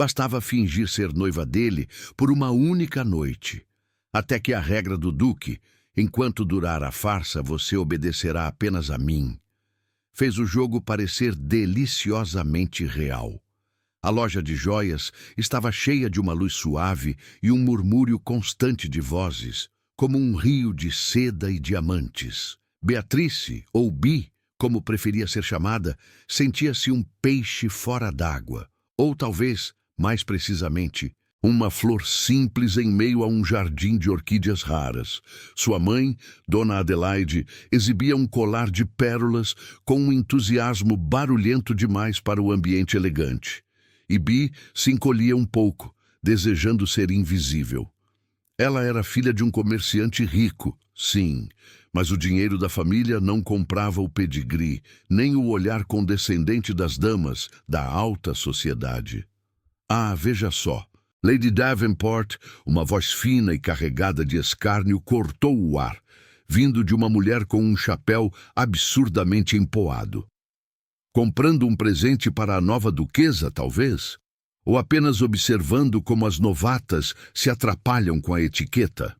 Bastava fingir ser noiva dele por uma única noite. Até que a regra do Duque, enquanto durar a farsa, você obedecerá apenas a mim, fez o jogo parecer deliciosamente real. A loja de joias estava cheia de uma luz suave e um murmúrio constante de vozes, como um rio de seda e diamantes. Beatrice, ou Bi, como preferia ser chamada, sentia-se um peixe fora d'água, ou talvez, mais precisamente, uma flor simples em meio a um jardim de orquídeas raras. Sua mãe, Dona Adelaide, exibia um colar de pérolas com um entusiasmo barulhento demais para o ambiente elegante. E Bi se encolhia um pouco, desejando ser invisível. Ela era filha de um comerciante rico, sim, mas o dinheiro da família não comprava o pedigree, nem o olhar condescendente das damas da alta sociedade. Ah, veja só! Lady Davenport, uma voz fina e carregada de escárnio, cortou o ar, vindo de uma mulher com um chapéu absurdamente empoado. Comprando um presente para a nova duquesa, talvez? Ou apenas observando como as novatas se atrapalham com a etiqueta?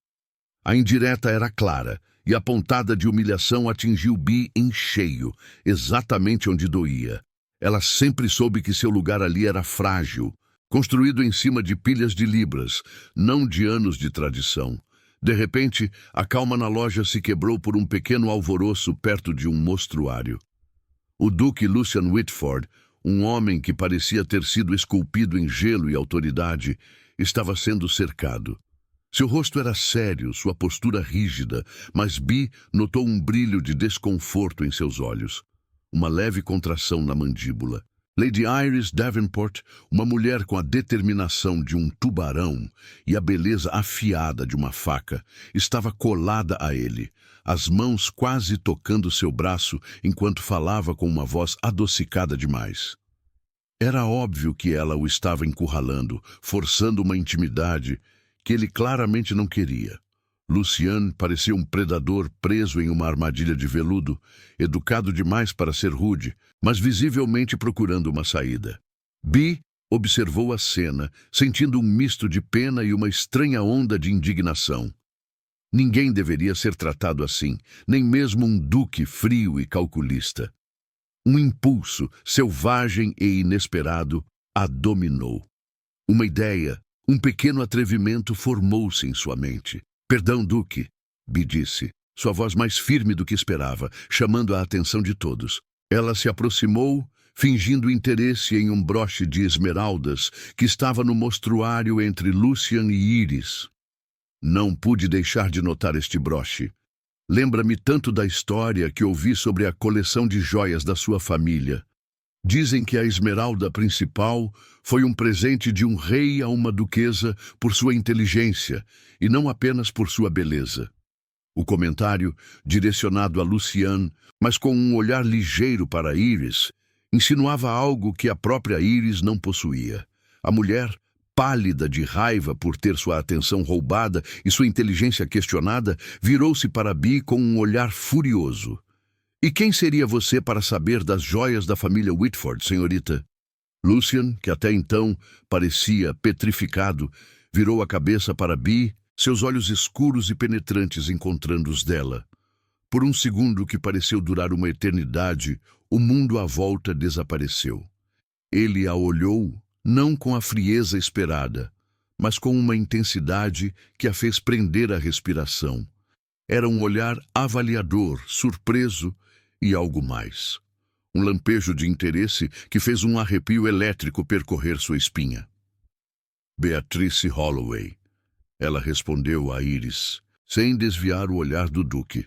A indireta era clara, e a pontada de humilhação atingiu Bi em cheio, exatamente onde doía. Ela sempre soube que seu lugar ali era frágil, construído em cima de pilhas de libras, não de anos de tradição. De repente, a calma na loja se quebrou por um pequeno alvoroço perto de um mostruário. O Duque Lucian Whitford, um homem que parecia ter sido esculpido em gelo e autoridade, estava sendo cercado. Seu rosto era sério, sua postura rígida, mas Bi notou um brilho de desconforto em seus olhos, uma leve contração na mandíbula. Lady Iris Davenport, uma mulher com a determinação de um tubarão e a beleza afiada de uma faca, estava colada a ele, as mãos quase tocando seu braço enquanto falava com uma voz adocicada demais. Era óbvio que ela o estava encurralando, forçando uma intimidade que ele claramente não queria. Lucian parecia um predador preso em uma armadilha de veludo, educado demais para ser rude, mas visivelmente procurando uma saída. Bi observou a cena, sentindo um misto de pena e uma estranha onda de indignação. Ninguém deveria ser tratado assim, nem mesmo um duque frio e calculista. Um impulso, selvagem e inesperado, a dominou. Uma ideia, um pequeno atrevimento formou-se em sua mente. "Perdão, Duque", Bi disse, sua voz mais firme do que esperava, chamando a atenção de todos. Ela se aproximou, fingindo interesse em um broche de esmeraldas que estava no mostruário entre Lucian e Iris. "Não pude deixar de notar este broche. Lembra-me tanto da história que ouvi sobre a coleção de joias da sua família. Dizem que a esmeralda principal foi um presente de um rei a uma duquesa por sua inteligência e não apenas por sua beleza." O comentário, direcionado a Lucian, mas com um olhar ligeiro para Iris, insinuava algo que a própria Iris não possuía. A mulher, pálida de raiva por ter sua atenção roubada e sua inteligência questionada, virou-se para Bi com um olhar furioso. "E quem seria você para saber das joias da família Whitford, senhorita?" Lucian, que até então parecia petrificado, virou a cabeça para Bi, seus olhos escuros e penetrantes encontrando os dela. Por um segundo que pareceu durar uma eternidade, o mundo à volta desapareceu. Ele a olhou, não com a frieza esperada, mas com uma intensidade que a fez prender a respiração. Era um olhar avaliador, surpreso e algo mais. Um lampejo de interesse que fez um arrepio elétrico percorrer sua espinha. "Beatrice Holloway", ela respondeu a Iris, sem desviar o olhar do Duque.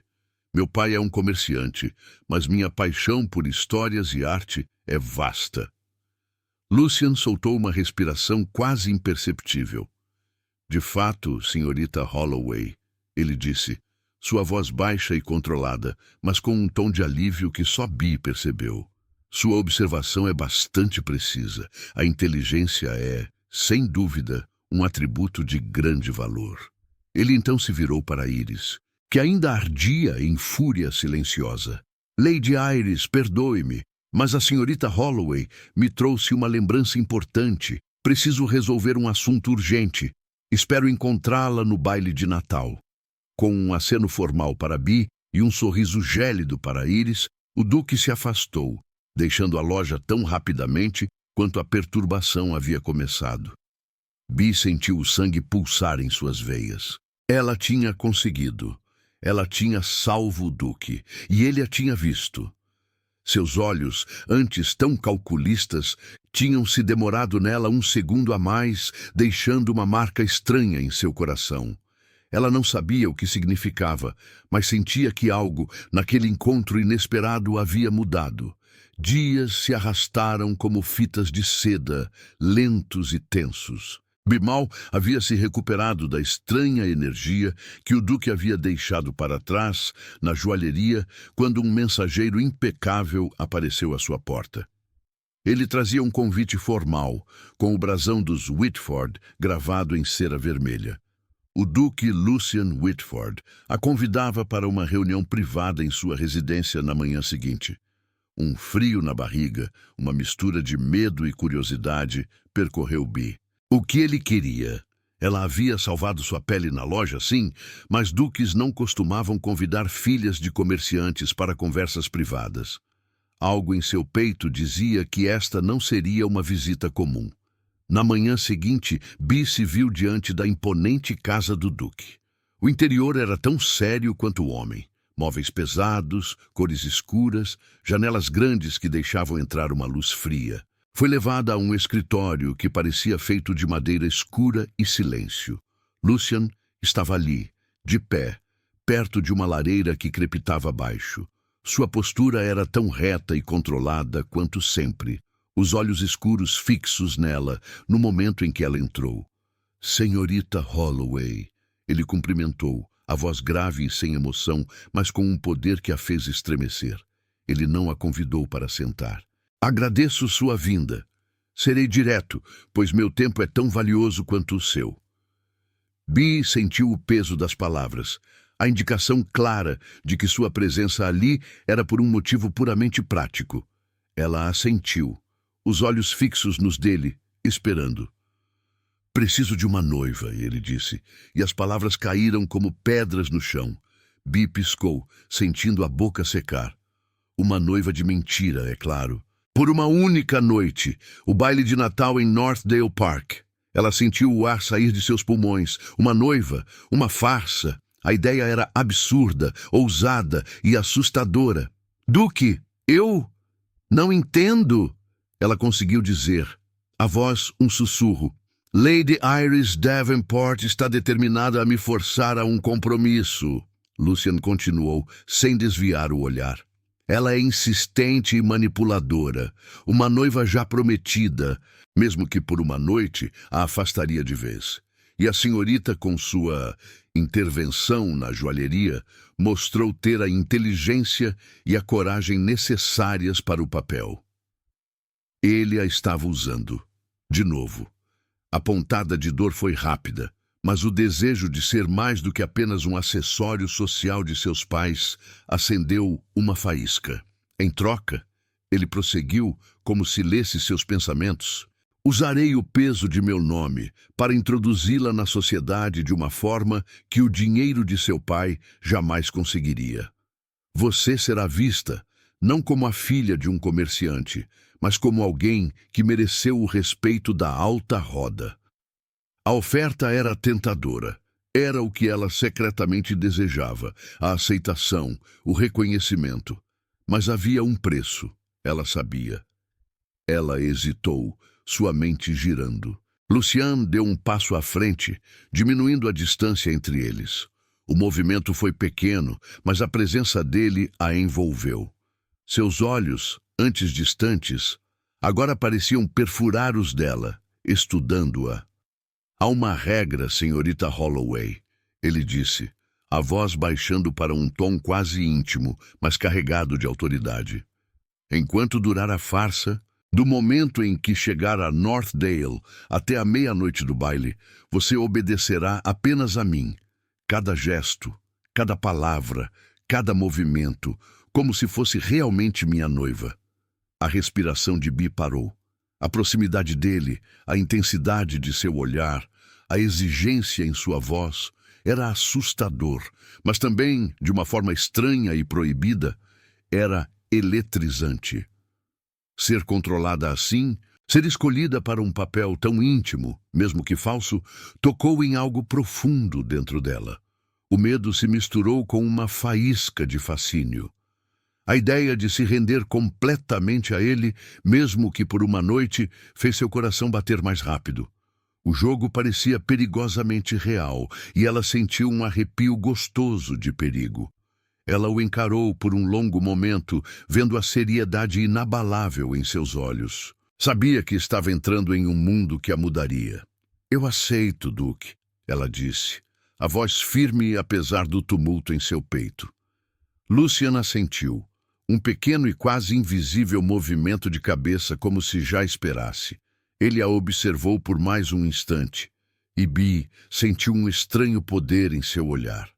"Meu pai é um comerciante, mas minha paixão por histórias e arte é vasta." Lucian soltou uma respiração quase imperceptível. "De fato, senhorita Holloway", ele disse, sua voz baixa e controlada, mas com um tom de alívio que só Bi percebeu. "Sua observação é bastante precisa. A inteligência é, sem dúvida, um atributo de grande valor." Ele então se virou para Iris, que ainda ardia em fúria silenciosa. "Lady Iris, perdoe-me, mas a senhorita Holloway me trouxe uma lembrança importante. Preciso resolver um assunto urgente. Espero encontrá-la no baile de Natal. Com um aceno formal para Bee e um sorriso gélido para Iris, o duque se afastou, deixando a loja tão rapidamente quanto a perturbação havia começado. Bee sentiu o sangue pulsar em suas veias. Ela tinha conseguido. Ela tinha salvo o duque, e ele a tinha visto. Seus olhos, antes tão calculistas, tinham se demorado nela um segundo a mais, deixando uma marca estranha em seu coração. Ela não sabia o que significava, mas sentia que algo, naquele encontro inesperado, havia mudado. Dias se arrastaram como fitas de seda, lentos e tensos. Bimal havia se recuperado da estranha energia que o duque havia deixado para trás na joalheria quando um mensageiro impecável apareceu à sua porta. Ele trazia um convite formal, com o brasão dos Whitford gravado em cera vermelha. O duque Lucian Whitford a convidava para uma reunião privada em sua residência na manhã seguinte. Um frio na barriga, uma mistura de medo e curiosidade, percorreu Bee. O que ele queria? Ela havia salvado sua pele na loja, sim, mas duques não costumavam convidar filhas de comerciantes para conversas privadas. Algo em seu peito dizia que esta não seria uma visita comum. Na manhã seguinte, Bee se viu diante da imponente casa do duque. O interior era tão sério quanto o homem. Móveis pesados, cores escuras, janelas grandes que deixavam entrar uma luz fria. Foi levada a um escritório que parecia feito de madeira escura e silêncio. Lucian estava ali, de pé, perto de uma lareira que crepitava abaixo. Sua postura era tão reta e controlada quanto sempre, os olhos escuros fixos nela no momento em que ela entrou. Senhorita Holloway, ele cumprimentou, a voz grave e sem emoção, mas com um poder que a fez estremecer. Ele não a convidou para sentar. Agradeço sua vinda. Serei direto, pois meu tempo é tão valioso quanto o seu. Bee sentiu o peso das palavras, a indicação clara de que sua presença ali era por um motivo puramente prático. Ela assentiu, os olhos fixos nos dele, esperando. Preciso de uma noiva, ele disse, e as palavras caíram como pedras no chão. Bee piscou, sentindo a boca secar. Uma noiva de mentira, é claro. Por uma única noite, o baile de Natal em Northdale Park. Ela sentiu o ar sair de seus pulmões. Uma noiva, uma farsa. A ideia era absurda, ousada e assustadora. Duque, eu não entendo, ela conseguiu dizer. A voz, um sussurro. Lady Iris Davenport está determinada a me forçar a um compromisso. Lucian continuou, sem desviar o olhar. Ela é insistente e manipuladora, uma noiva já prometida, mesmo que por uma noite a afastaria de vez. E a senhorita, com sua intervenção na joalheria, mostrou ter a inteligência e a coragem necessárias para o papel. Ele a estava usando. De novo. A pontada de dor foi rápida, mas o desejo de ser mais do que apenas um acessório social de seus pais acendeu uma faísca. Em troca, ele prosseguiu como se lesse seus pensamentos. Usarei o peso de meu nome para introduzi-la na sociedade de uma forma que o dinheiro de seu pai jamais conseguiria. Você será vista não como a filha de um comerciante, mas como alguém que mereceu o respeito da alta roda. A oferta era tentadora. Era o que ela secretamente desejava, a aceitação, o reconhecimento. Mas havia um preço, ela sabia. Ela hesitou, sua mente girando. Lucian deu um passo à frente, diminuindo a distância entre eles. O movimento foi pequeno, mas a presença dele a envolveu. Seus olhos, antes distantes, agora pareciam perfurar os dela, estudando-a. Há uma regra, senhorita Holloway, ele disse, a voz baixando para um tom quase íntimo, mas carregado de autoridade. Enquanto durar a farsa, do momento em que chegar a Northdale até a meia-noite do baile, você obedecerá apenas a mim. Cada gesto, cada palavra, cada movimento, como se fosse realmente minha noiva. A respiração de Bee parou. A proximidade dele, a intensidade de seu olhar, a exigência em sua voz era assustador, mas também, de uma forma estranha e proibida, era eletrizante. Ser controlada assim, ser escolhida para um papel tão íntimo, mesmo que falso, tocou em algo profundo dentro dela. O medo se misturou com uma faísca de fascínio. A ideia de se render completamente a ele, mesmo que por uma noite, fez seu coração bater mais rápido. O jogo parecia perigosamente real, e ela sentiu um arrepio gostoso de perigo. Ela o encarou por um longo momento, vendo a seriedade inabalável em seus olhos. Sabia que estava entrando em um mundo que a mudaria. "Eu aceito, Duke", ela disse, a voz firme apesar do tumulto em seu peito. Lucian assentiu, um pequeno e quase invisível movimento de cabeça como se já esperasse. Ele a observou por mais um instante, e Bee sentiu um estranho poder em seu olhar.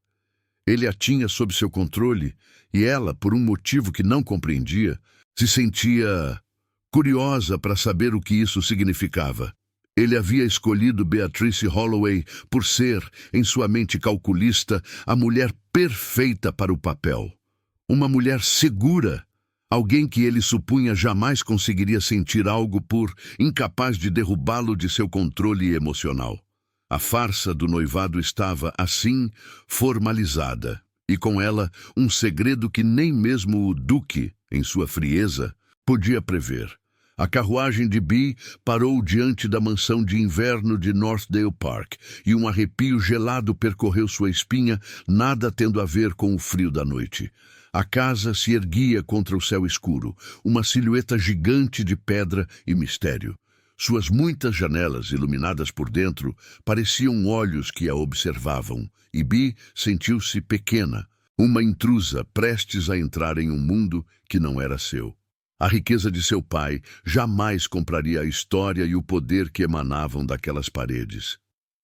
Ele a tinha sob seu controle, e ela, por um motivo que não compreendia, se sentia curiosa para saber o que isso significava. Ele havia escolhido Beatrice Holloway por ser, em sua mente calculista, a mulher perfeita para o papel. Uma mulher segura, alguém que ele supunha jamais conseguiria sentir algo por incapaz de derrubá-lo de seu controle emocional. A farsa do noivado estava, assim, formalizada, e com ela um segredo que nem mesmo o Duque, em sua frieza, podia prever. A carruagem de Bee parou diante da mansão de inverno de Northdale Park, e um arrepio gelado percorreu sua espinha, nada tendo a ver com o frio da noite. A casa se erguia contra o céu escuro, uma silhueta gigante de pedra e mistério. Suas muitas janelas, iluminadas por dentro, pareciam olhos que a observavam, e Bee sentiu-se pequena, uma intrusa prestes a entrar em um mundo que não era seu. A riqueza de seu pai jamais compraria a história e o poder que emanavam daquelas paredes.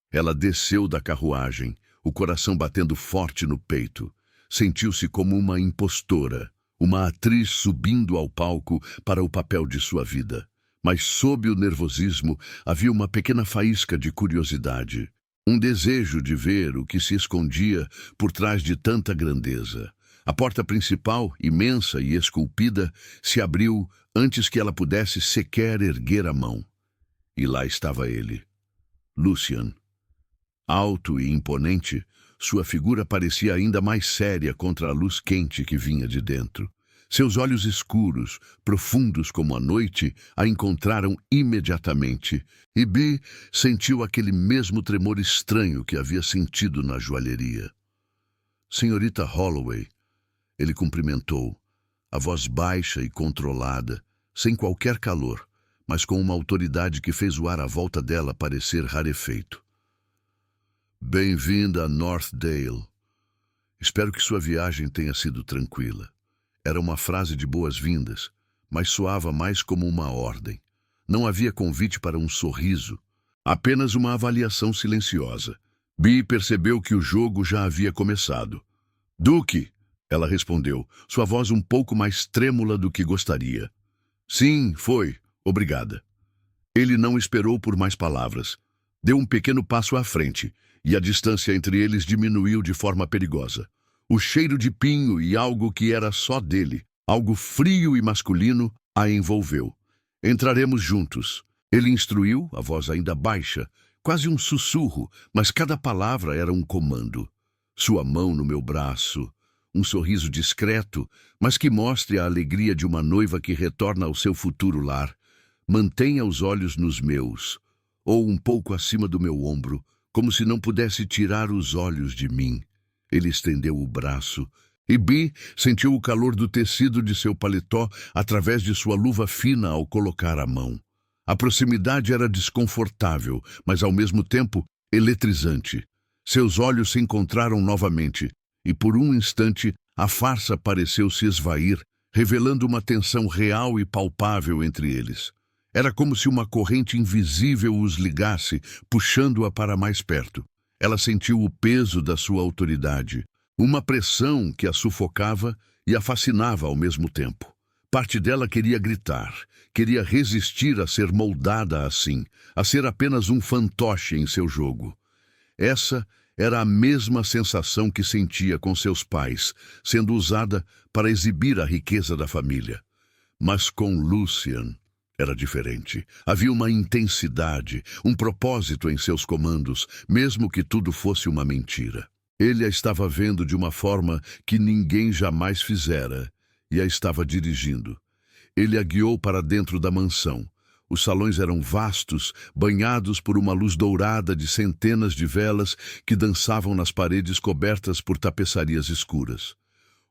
Ela desceu da carruagem, o coração batendo forte no peito. Sentiu-se como uma impostora, uma atriz subindo ao palco para o papel de sua vida. Mas sob o nervosismo havia uma pequena faísca de curiosidade, um desejo de ver o que se escondia por trás de tanta grandeza. A porta principal, imensa e esculpida, se abriu antes que ela pudesse sequer erguer a mão. E lá estava ele, Lucian. Alto e imponente, sua figura parecia ainda mais séria contra a luz quente que vinha de dentro. Seus olhos escuros, profundos como a noite, a encontraram imediatamente, e Bee sentiu aquele mesmo tremor estranho que havia sentido na joalheria. "Senhorita Holloway", ele cumprimentou, a voz baixa e controlada, sem qualquer calor, mas com uma autoridade que fez o ar à volta dela parecer rarefeito. "Bem-vinda a Northdale. Espero que sua viagem tenha sido tranquila." Era uma frase de boas-vindas, mas soava mais como uma ordem. Não havia convite para um sorriso, apenas uma avaliação silenciosa. Bee percebeu que o jogo já havia começado. "Duque", ela respondeu, sua voz um pouco mais trêmula do que gostaria. "Sim, foi. Obrigada." Ele não esperou por mais palavras. Deu um pequeno passo à frente, e a distância entre eles diminuiu de forma perigosa. O cheiro de pinho e algo que era só dele, algo frio e masculino, a envolveu. "Entraremos juntos." Ele instruiu, a voz ainda baixa, quase um sussurro, mas cada palavra era um comando. Sua mão no meu braço, um sorriso discreto, mas que mostre a alegria de uma noiva que retorna ao seu futuro lar. Mantenha os olhos nos meus, ou um pouco acima do meu ombro, como se não pudesse tirar os olhos de mim. Ele estendeu o braço, e Bee sentiu o calor do tecido de seu paletó através de sua luva fina ao colocar a mão. A proximidade era desconfortável, mas ao mesmo tempo eletrizante. Seus olhos se encontraram novamente, e por um instante a farsa pareceu se esvair, revelando uma tensão real e palpável entre eles. Era como se uma corrente invisível os ligasse, puxando-a para mais perto. Ela sentiu o peso da sua autoridade, uma pressão que a sufocava e a fascinava ao mesmo tempo. Parte dela queria gritar, queria resistir a ser moldada assim, a ser apenas um fantoche em seu jogo. Essa era a mesma sensação que sentia com seus pais, sendo usada para exibir a riqueza da família. Mas com Lucian era diferente. Havia uma intensidade, um propósito em seus comandos, mesmo que tudo fosse uma mentira. Ele a estava vendo de uma forma que ninguém jamais fizera e a estava dirigindo. Ele a guiou para dentro da mansão. Os salões eram vastos, banhados por uma luz dourada de centenas de velas que dançavam nas paredes cobertas por tapeçarias escuras.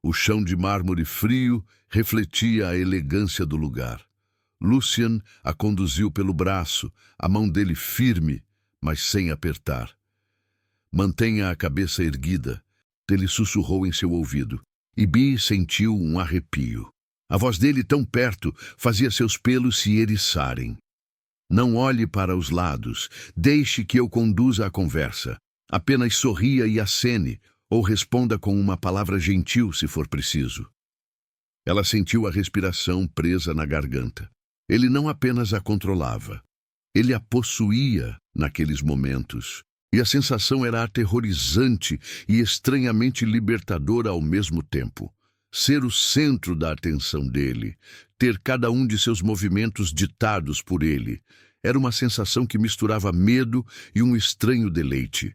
O chão de mármore frio refletia a elegância do lugar. Lucian a conduziu pelo braço, a mão dele firme, mas sem apertar. Mantenha a cabeça erguida, ele sussurrou em seu ouvido, e Bee sentiu um arrepio. A voz dele tão perto fazia seus pelos se eriçarem. Não olhe para os lados, deixe que eu conduza a conversa. Apenas sorria e acene, ou responda com uma palavra gentil se for preciso. Ela sentiu a respiração presa na garganta. Ele não apenas a controlava, ele a possuía naqueles momentos. E a sensação era aterrorizante e estranhamente libertadora ao mesmo tempo. Ser o centro da atenção dele, ter cada um de seus movimentos ditados por ele, era uma sensação que misturava medo e um estranho deleite.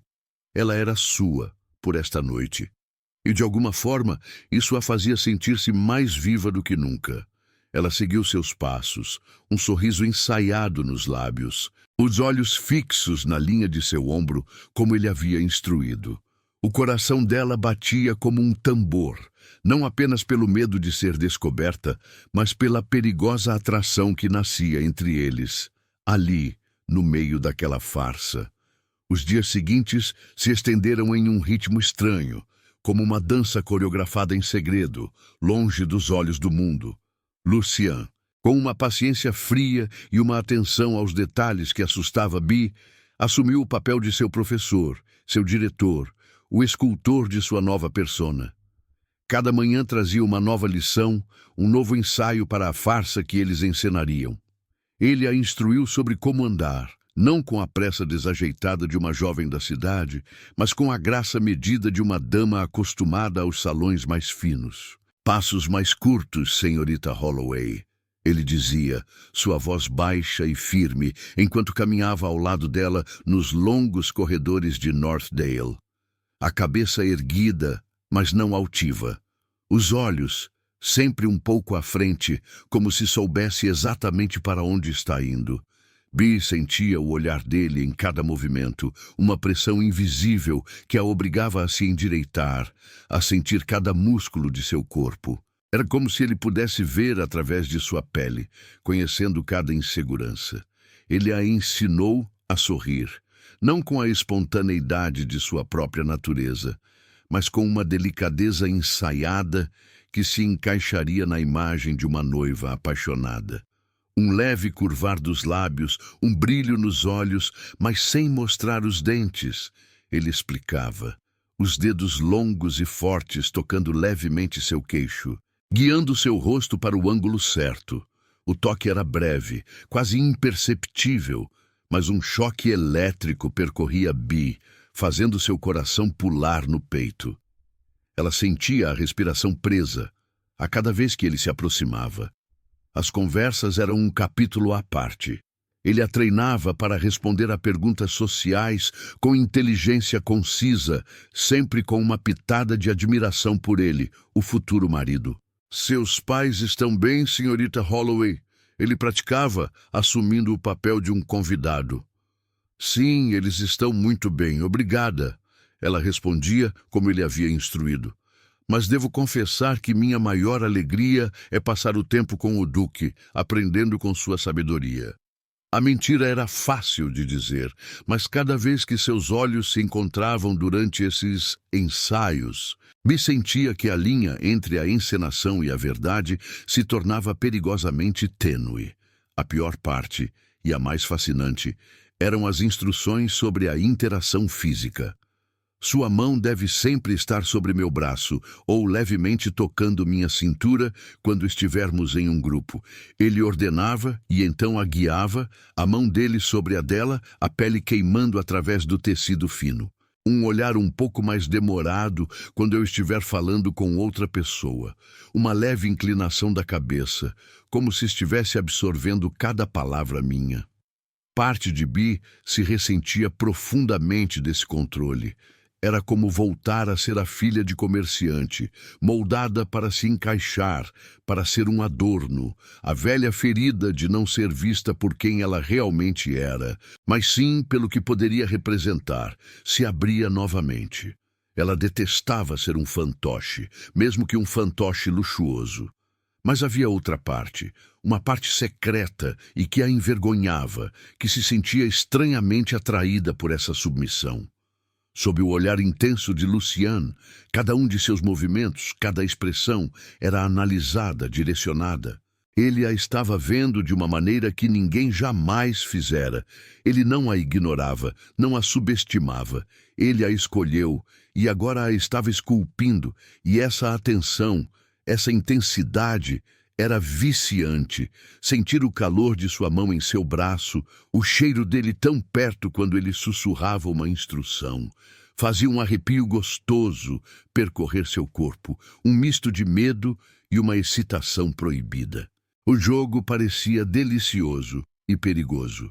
Ela era sua, por esta noite. E de alguma forma, isso a fazia sentir-se mais viva do que nunca. Ela seguiu seus passos, um sorriso ensaiado nos lábios, os olhos fixos na linha de seu ombro, como ele havia instruído. O coração dela batia como um tambor, não apenas pelo medo de ser descoberta, mas pela perigosa atração que nascia entre eles, ali, no meio daquela farsa. Os dias seguintes se estenderam em um ritmo estranho, como uma dança coreografada em segredo, longe dos olhos do mundo. Lucian, com uma paciência fria e uma atenção aos detalhes que assustava Bee, assumiu o papel de seu professor, seu diretor, o escultor de sua nova persona. Cada manhã trazia uma nova lição, um novo ensaio para a farsa que eles encenariam. Ele a instruiu sobre como andar, não com a pressa desajeitada de uma jovem da cidade, mas com a graça medida de uma dama acostumada aos salões mais finos. Passos mais curtos, senhorita Holloway, ele dizia, sua voz baixa e firme, enquanto caminhava ao lado dela nos longos corredores de Northdale. A cabeça erguida, mas não altiva. Os olhos, sempre um pouco à frente, como se soubesse exatamente para onde está indo. Bee sentia o olhar dele em cada movimento, uma pressão invisível que a obrigava a se endireitar, a sentir cada músculo de seu corpo. Era como se ele pudesse ver através de sua pele, conhecendo cada insegurança. Ele a ensinou a sorrir, não com a espontaneidade de sua própria natureza, mas com uma delicadeza ensaiada que se encaixaria na imagem de uma noiva apaixonada. Um leve curvar dos lábios, um brilho nos olhos, mas sem mostrar os dentes. Ele explicava, os dedos longos e fortes tocando levemente seu queixo, guiando seu rosto para o ângulo certo. O toque era breve, quase imperceptível, mas um choque elétrico percorria Bee, fazendo seu coração pular no peito. Ela sentia a respiração presa, a cada vez que ele se aproximava. As conversas eram um capítulo à parte. Ele a treinava para responder a perguntas sociais com inteligência concisa, sempre com uma pitada de admiração por ele, o futuro marido. Seus pais estão bem, senhorita Holloway? Ele praticava, assumindo o papel de um convidado. Sim, eles estão muito bem, obrigada. Ela respondia como ele havia instruído. Mas devo confessar que minha maior alegria é passar o tempo com o Duque, aprendendo com sua sabedoria. A mentira era fácil de dizer, mas cada vez que seus olhos se encontravam durante esses ensaios, me sentia que a linha entre a encenação e a verdade se tornava perigosamente tênue. A pior parte, e a mais fascinante, eram as instruções sobre a interação física. Sua mão deve sempre estar sobre meu braço, ou levemente tocando minha cintura quando estivermos em um grupo. Ele ordenava e então a guiava, a mão dele sobre a dela, a pele queimando através do tecido fino. Um olhar um pouco mais demorado quando eu estiver falando com outra pessoa. Uma leve inclinação da cabeça, como se estivesse absorvendo cada palavra minha. Parte de Bee se ressentia profundamente desse controle. Era como voltar a ser a filha de comerciante, moldada para se encaixar, para ser um adorno, a velha ferida de não ser vista por quem ela realmente era, mas sim pelo que poderia representar, se abria novamente. Ela detestava ser um fantoche, mesmo que um fantoche luxuoso. Mas havia outra parte, uma parte secreta e que a envergonhava, que se sentia estranhamente atraída por essa submissão. Sob o olhar intenso de Lucian, cada um de seus movimentos, cada expressão, era analisada, direcionada. Ele a estava vendo de uma maneira que ninguém jamais fizera. Ele não a ignorava, não a subestimava. Ele a escolheu e agora a estava esculpindo, e essa atenção, essa intensidade, era viciante. Sentir o calor de sua mão em seu braço, o cheiro dele tão perto quando ele sussurrava uma instrução. Fazia um arrepio gostoso percorrer seu corpo, um misto de medo e uma excitação proibida. O jogo parecia delicioso e perigoso.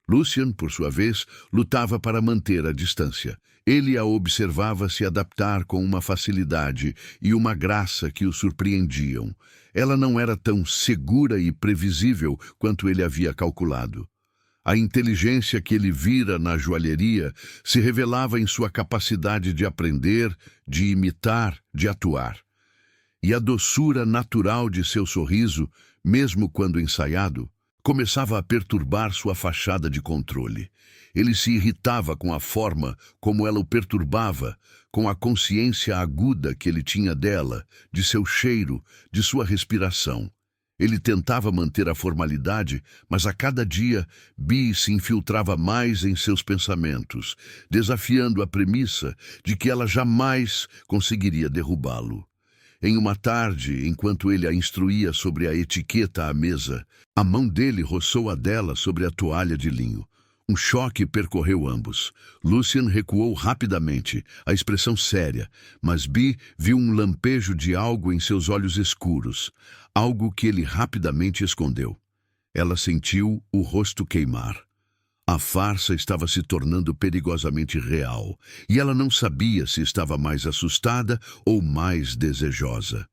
Lucian, por sua vez, lutava para manter a distância. Ele a observava se adaptar com uma facilidade e uma graça que o surpreendiam. Ela não era tão segura e previsível quanto ele havia calculado. A inteligência que ele vira na joalheria se revelava em sua capacidade de aprender, de imitar, de atuar. E a doçura natural de seu sorriso, mesmo quando ensaiado, começava a perturbar sua fachada de controle. Ele se irritava com a forma como ela o perturbava, com a consciência aguda que ele tinha dela, de seu cheiro, de sua respiração. Ele tentava manter a formalidade, mas a cada dia Bee se infiltrava mais em seus pensamentos, desafiando a premissa de que ela jamais conseguiria derrubá-lo. Em uma tarde, enquanto ele a instruía sobre a etiqueta à mesa, a mão dele roçou a dela sobre a toalha de linho. Um choque percorreu ambos. Lucian recuou rapidamente, a expressão séria, mas Bee viu um lampejo de algo em seus olhos escuros, algo que ele rapidamente escondeu. Ela sentiu o rosto queimar. A farsa estava se tornando perigosamente real, e ela não sabia se estava mais assustada ou mais desejosa.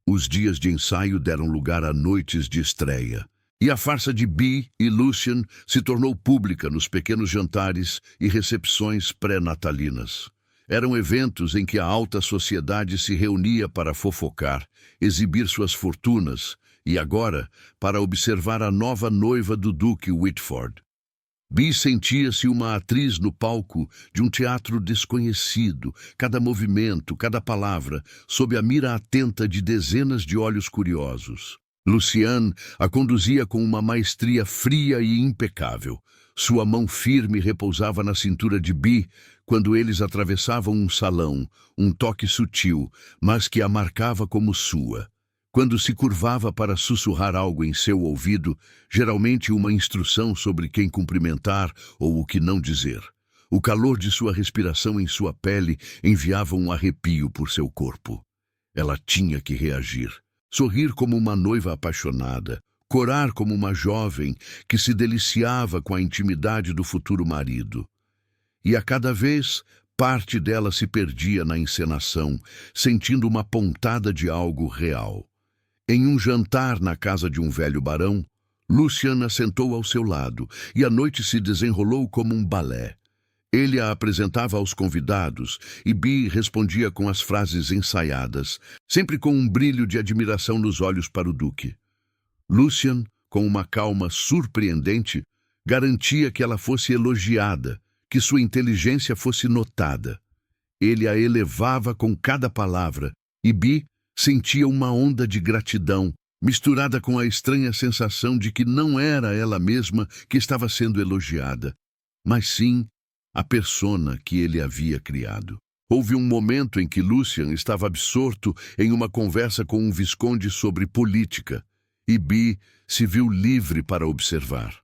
Os dias de ensaio deram lugar a noites de estreia, e a farsa de Bee e Lucian se tornou pública nos pequenos jantares e recepções pré-natalinas. Eram eventos em que a alta sociedade se reunia para fofocar, exibir suas fortunas e, agora, para observar a nova noiva do Duque Whitford. Bee sentia-se uma atriz no palco de um teatro desconhecido, cada movimento, cada palavra, sob a mira atenta de dezenas de olhos curiosos. Lucian a conduzia com uma maestria fria e impecável. Sua mão firme repousava na cintura de Bee quando eles atravessavam um salão, um toque sutil, mas que a marcava como sua. Quando se curvava para sussurrar algo em seu ouvido, geralmente uma instrução sobre quem cumprimentar ou o que não dizer. O calor de sua respiração em sua pele enviava um arrepio por seu corpo. Ela tinha que reagir. Sorrir como uma noiva apaixonada, corar como uma jovem que se deliciava com a intimidade do futuro marido. E a cada vez, parte dela se perdia na encenação, sentindo uma pontada de algo real. Em um jantar na casa de um velho barão, Lucian sentou ao seu lado e a noite se desenrolou como um balé. Ele a apresentava aos convidados e Bee respondia com as frases ensaiadas, sempre com um brilho de admiração nos olhos para o duque. Lucian, com uma calma surpreendente, garantia que ela fosse elogiada, que sua inteligência fosse notada. Ele a elevava com cada palavra e Bee sentia uma onda de gratidão, misturada com a estranha sensação de que não era ela mesma que estava sendo elogiada, mas sim a persona que ele havia criado. Houve um momento em que Lucian estava absorto em uma conversa com um visconde sobre política, e Bee se viu livre para observar.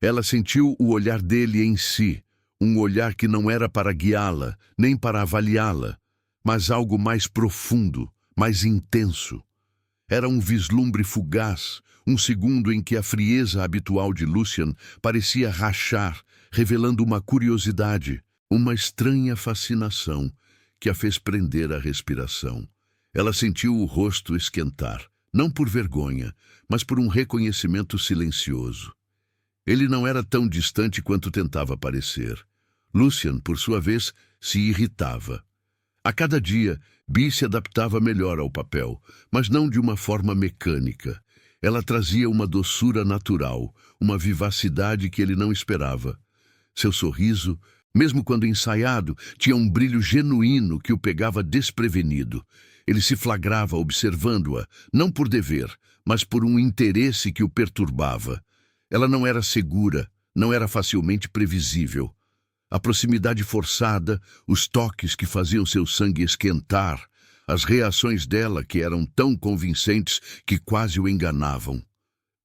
Ela sentiu o olhar dele em si, um olhar que não era para guiá-la, nem para avaliá-la, mas algo mais profundo, mais intenso. Era um vislumbre fugaz, um segundo em que a frieza habitual de Lucian parecia rachar, revelando uma curiosidade, uma estranha fascinação que a fez prender a respiração. Ela sentiu o rosto esquentar, não por vergonha, mas por um reconhecimento silencioso. Ele não era tão distante quanto tentava parecer. Lucian, por sua vez, se irritava. A cada dia, Bee se adaptava melhor ao papel, mas não de uma forma mecânica. Ela trazia uma doçura natural, uma vivacidade que ele não esperava. Seu sorriso, mesmo quando ensaiado, tinha um brilho genuíno que o pegava desprevenido. Ele se flagrava observando-a, não por dever, mas por um interesse que o perturbava. Ela não era segura, não era facilmente previsível. A proximidade forçada, os toques que faziam seu sangue esquentar, as reações dela que eram tão convincentes que quase o enganavam.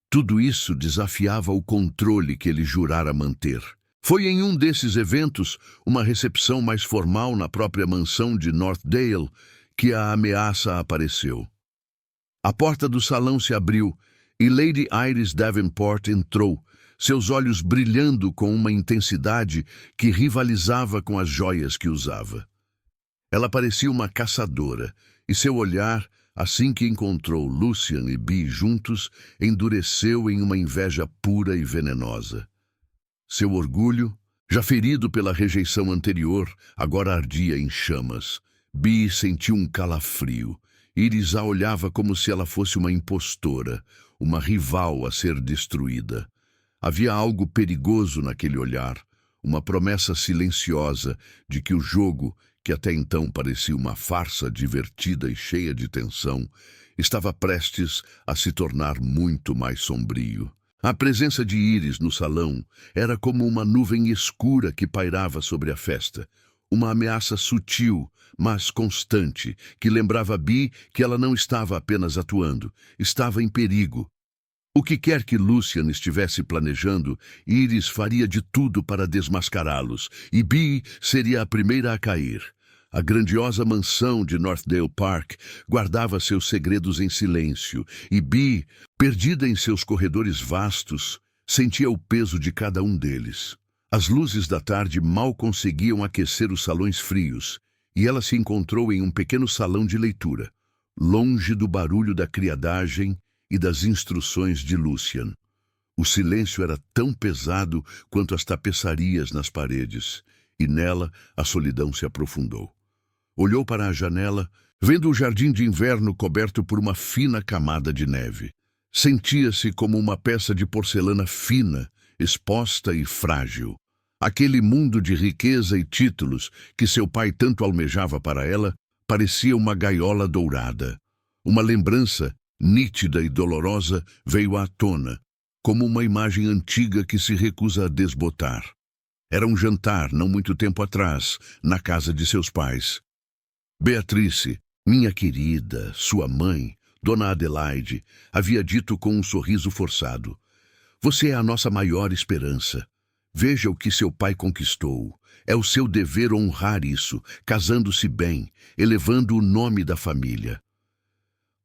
Tudo isso desafiava o controle que ele jurara manter. Foi em um desses eventos, uma recepção mais formal na própria mansão de Northdale, que a ameaça apareceu. A porta do salão se abriu e Lady Iris Davenport entrou, seus olhos brilhando com uma intensidade que rivalizava com as joias que usava. Ela parecia uma caçadora, e seu olhar, assim que encontrou Lucian e Bee juntos, endureceu em uma inveja pura e venenosa. Seu orgulho, já ferido pela rejeição anterior, agora ardia em chamas. Bee sentiu um calafrio. Iris a olhava como se ela fosse uma impostora, uma rival a ser destruída. Havia algo perigoso naquele olhar, uma promessa silenciosa de que o jogo, que até então parecia uma farsa divertida e cheia de tensão, estava prestes a se tornar muito mais sombrio. A presença de Iris no salão era como uma nuvem escura que pairava sobre a festa, uma ameaça sutil, mas constante, que lembrava Bee que ela não estava apenas atuando, estava em perigo. O que quer que Lucian estivesse planejando, Iris faria de tudo para desmascará-los, e Bee seria a primeira a cair. A grandiosa mansão de Northdale Park guardava seus segredos em silêncio, e Bee, perdida em seus corredores vastos, sentia o peso de cada um deles. As luzes da tarde mal conseguiam aquecer os salões frios, e ela se encontrou em um pequeno salão de leitura, longe do barulho da criadagem e das instruções de Lucian. O silêncio era tão pesado quanto as tapeçarias nas paredes, e nela a solidão se aprofundou. Olhou para a janela, vendo o jardim de inverno coberto por uma fina camada de neve. Sentia-se como uma peça de porcelana fina, exposta e frágil. Aquele mundo de riqueza e títulos que seu pai tanto almejava para ela parecia uma gaiola dourada. Uma lembrança nítida e dolorosa veio à tona, como uma imagem antiga que se recusa a desbotar. Era um jantar, não muito tempo atrás, na casa de seus pais. Beatrice, minha querida, sua mãe, Dona Adelaide, havia dito com um sorriso forçado: "Você é a nossa maior esperança. Veja o que seu pai conquistou. É o seu dever honrar isso, casando-se bem, elevando o nome da família."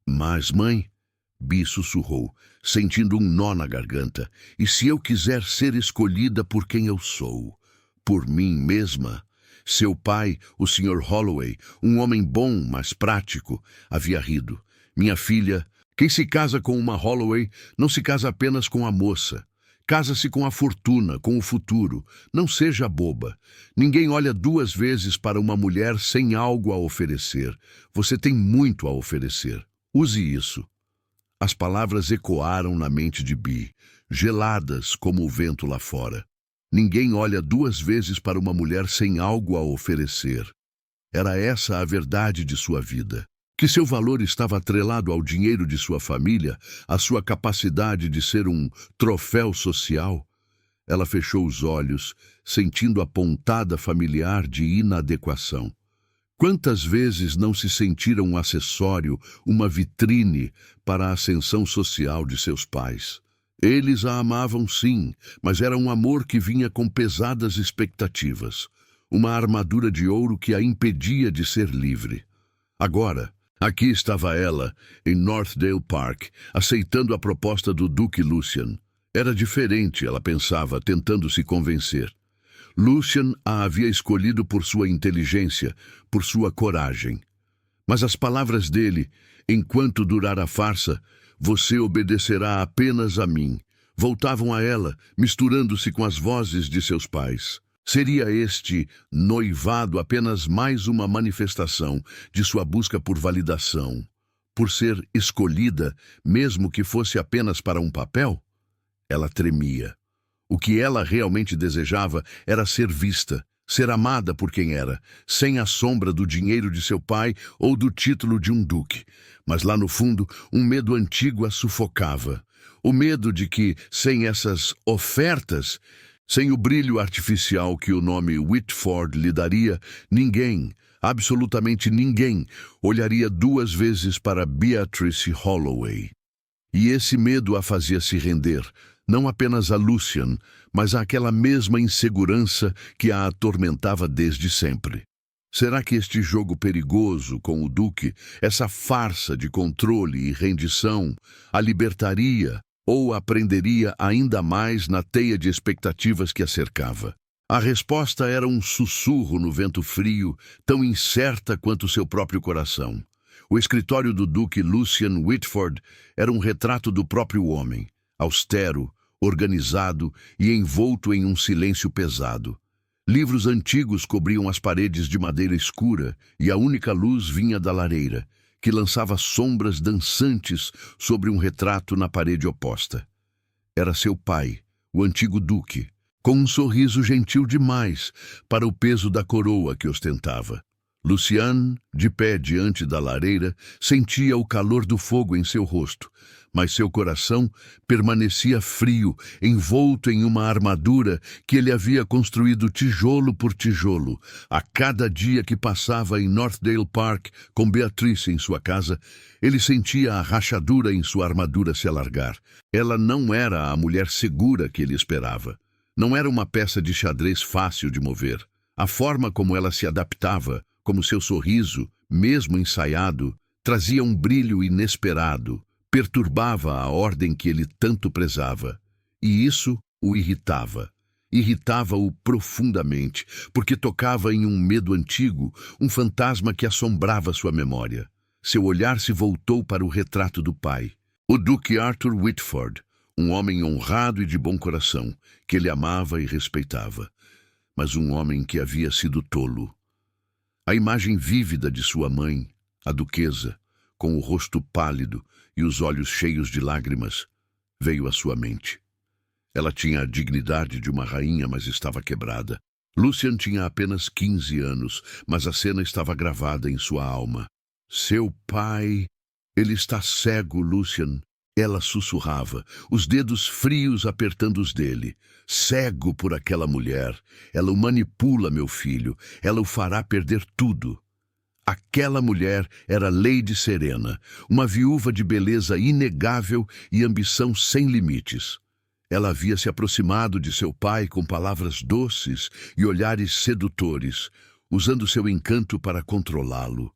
"Mas, mãe," Bee sussurrou, sentindo um nó na garganta, "e se eu quiser ser escolhida por quem eu sou? Por mim mesma?" Seu pai, o Sr. Holloway, um homem bom, mas prático, havia rido. "Minha filha, quem se casa com uma Holloway não se casa apenas com a moça. Casa-se com a fortuna, com o futuro. Não seja boba. Ninguém olha duas vezes para uma mulher sem algo a oferecer. Você tem muito a oferecer. Use isso." As palavras ecoaram na mente de Bee, geladas como o vento lá fora. Ninguém olha duas vezes para uma mulher sem algo a oferecer. Era essa a verdade de sua vida. Que seu valor estava atrelado ao dinheiro de sua família, à sua capacidade de ser um troféu social. Ela fechou os olhos, sentindo a pontada familiar de inadequação. Quantas vezes não se sentiram um acessório, uma vitrine para a ascensão social de seus pais? Eles a amavam sim, mas era um amor que vinha com pesadas expectativas, uma armadura de ouro que a impedia de ser livre. Agora, aqui estava ela, em Northdale Park, aceitando a proposta do Duque Lucian. Era diferente, ela pensava, tentando se convencer. Lucian a havia escolhido por sua inteligência, por sua coragem. Mas as palavras dele, enquanto durar a farsa, você obedecerá apenas a mim, voltavam a ela, misturando-se com as vozes de seus pais. Seria este noivado apenas mais uma manifestação de sua busca por validação, por ser escolhida, mesmo que fosse apenas para um papel? Ela tremia. O que ela realmente desejava era ser vista, ser amada por quem era, sem a sombra do dinheiro de seu pai ou do título de um duque. Mas lá no fundo, um medo antigo a sufocava. O medo de que, sem essas ofertas, sem o brilho artificial que o nome Whitford lhe daria, ninguém, absolutamente ninguém, olharia duas vezes para Beatrice Holloway. E esse medo a fazia se render, não apenas a Lucian, mas àquela mesma insegurança que a atormentava desde sempre. Será que este jogo perigoso com o Duque, essa farsa de controle e rendição, a libertaria ou a prenderia ainda mais na teia de expectativas que a cercava? A resposta era um sussurro no vento frio, tão incerta quanto seu próprio coração. O escritório do Duque Lucian Whitford era um retrato do próprio homem, austero, organizado e envolto em um silêncio pesado. Livros antigos cobriam as paredes de madeira escura e a única luz vinha da lareira, que lançava sombras dançantes sobre um retrato na parede oposta. Era seu pai, o antigo duque, com um sorriso gentil demais para o peso da coroa que ostentava. Lucian, de pé diante da lareira, sentia o calor do fogo em seu rosto, mas seu coração permanecia frio, envolto em uma armadura que ele havia construído tijolo por tijolo. A cada dia que passava em Northdale Park com Beatrice em sua casa, ele sentia a rachadura em sua armadura se alargar. Ela não era a mulher segura que ele esperava. Não era uma peça de xadrez fácil de mover. A forma como ela se adaptava, como seu sorriso, mesmo ensaiado, trazia um brilho inesperado, perturbava a ordem que ele tanto prezava. E isso o irritava. Irritava-o profundamente, porque tocava em um medo antigo, um fantasma que assombrava sua memória. Seu olhar se voltou para o retrato do pai, o Duque Arthur Whitford, um homem honrado e de bom coração, que ele amava e respeitava, mas um homem que havia sido tolo. A imagem vívida de sua mãe, a duquesa, com o rosto pálido e os olhos cheios de lágrimas, veio à sua mente. Ela tinha a dignidade de uma rainha, mas estava quebrada. Lucian tinha apenas 15 anos, mas a cena estava gravada em sua alma. Seu pai... Ele está cego, Lucian. Ela sussurrava, os dedos frios apertando os dele. Cego por aquela mulher. Ela o manipula, meu filho. Ela o fará perder tudo. Aquela mulher era Lady Serena, uma viúva de beleza inegável e ambição sem limites. Ela havia se aproximado de seu pai com palavras doces e olhares sedutores, usando seu encanto para controlá-lo.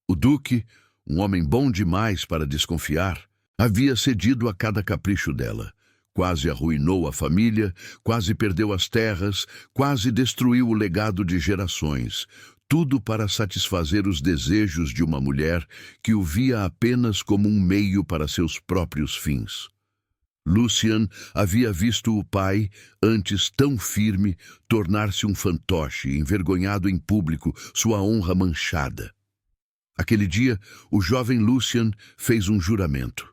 O duque, um homem bom demais para desconfiar, havia cedido a cada capricho dela. Quase arruinou a família, quase perdeu as terras, quase destruiu o legado de gerações. Tudo para satisfazer os desejos de uma mulher que o via apenas como um meio para seus próprios fins. Lucian havia visto o pai, antes tão firme, tornar-se um fantoche, envergonhado em público, sua honra manchada. Aquele dia, o jovem Lucian fez um juramento.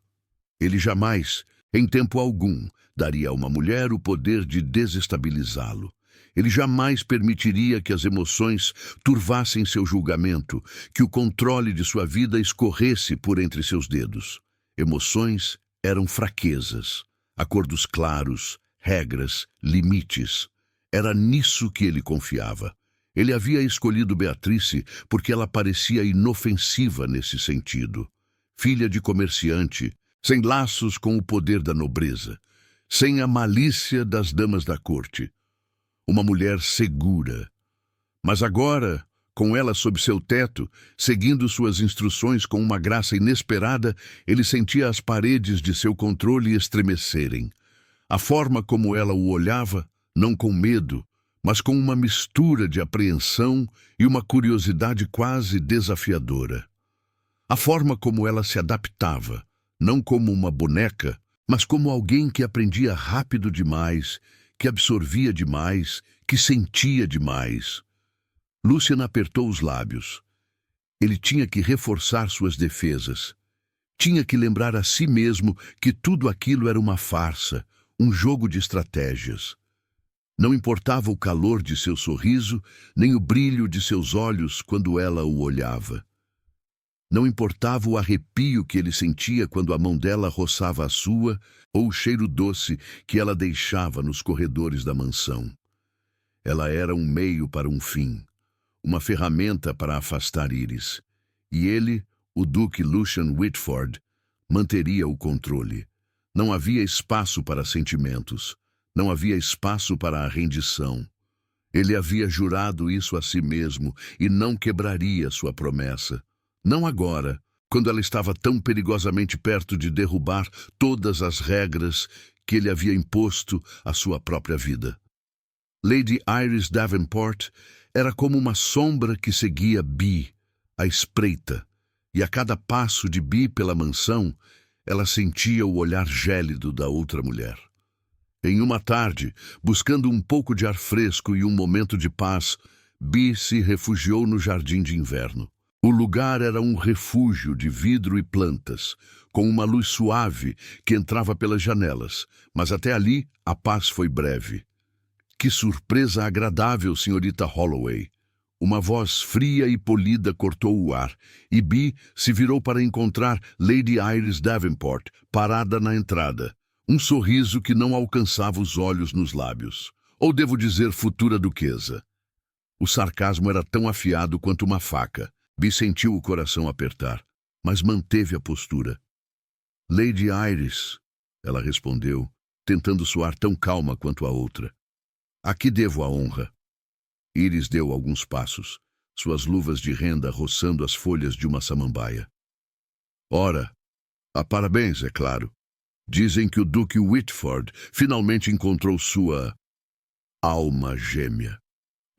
Ele jamais, em tempo algum, daria a uma mulher o poder de desestabilizá-lo. Ele jamais permitiria que as emoções turvassem seu julgamento, que o controle de sua vida escorresse por entre seus dedos. Emoções eram fraquezas, acordos claros, regras, limites. Era nisso que ele confiava. Ele havia escolhido Beatrice porque ela parecia inofensiva nesse sentido. Filha de comerciante, sem laços com o poder da nobreza, sem a malícia das damas da corte. Uma mulher segura. Mas agora, com ela sob seu teto, seguindo suas instruções com uma graça inesperada, ele sentia as paredes de seu controle estremecerem. A forma como ela o olhava, não com medo, mas com uma mistura de apreensão e uma curiosidade quase desafiadora. A forma como ela se adaptava, não como uma boneca, mas como alguém que aprendia rápido demais, que absorvia demais, que sentia demais. Lucian apertou os lábios. Ele tinha que reforçar suas defesas. Tinha que lembrar a si mesmo que tudo aquilo era uma farsa, um jogo de estratégias. Não importava o calor de seu sorriso, nem o brilho de seus olhos quando ela o olhava. Não importava o arrepio que ele sentia quando a mão dela roçava a sua, ou o cheiro doce que ela deixava nos corredores da mansão. Ela era um meio para um fim, uma ferramenta para afastar Iris. E ele, o Duque Lucian Whitford, manteria o controle. Não havia espaço para sentimentos. Não havia espaço para a rendição. Ele havia jurado isso a si mesmo e não quebraria sua promessa. Não agora, quando ela estava tão perigosamente perto de derrubar todas as regras que ele havia imposto à sua própria vida. Lady Iris Davenport era como uma sombra que seguia Bee, à espreita, e a cada passo de Bee pela mansão, ela sentia o olhar gélido da outra mulher. Em uma tarde, buscando um pouco de ar fresco e um momento de paz, Bee se refugiou no jardim de inverno. O lugar era um refúgio de vidro e plantas, com uma luz suave que entrava pelas janelas, mas até ali a paz foi breve. Que surpresa agradável, senhorita Holloway! Uma voz fria e polida cortou o ar, e Bee se virou para encontrar Lady Iris Davenport, parada na entrada. Um sorriso que não alcançava os olhos nos lábios. Ou devo dizer, futura duquesa. O sarcasmo era tão afiado quanto uma faca. Bee sentiu o coração apertar, mas manteve a postura. Lady Iris, ela respondeu, tentando soar tão calma quanto a outra. A que devo a honra? Iris deu alguns passos, suas luvas de renda roçando as folhas de uma samambaia. Ora, parabéns, é claro. Dizem que o Duque Whitford finalmente encontrou sua alma gêmea.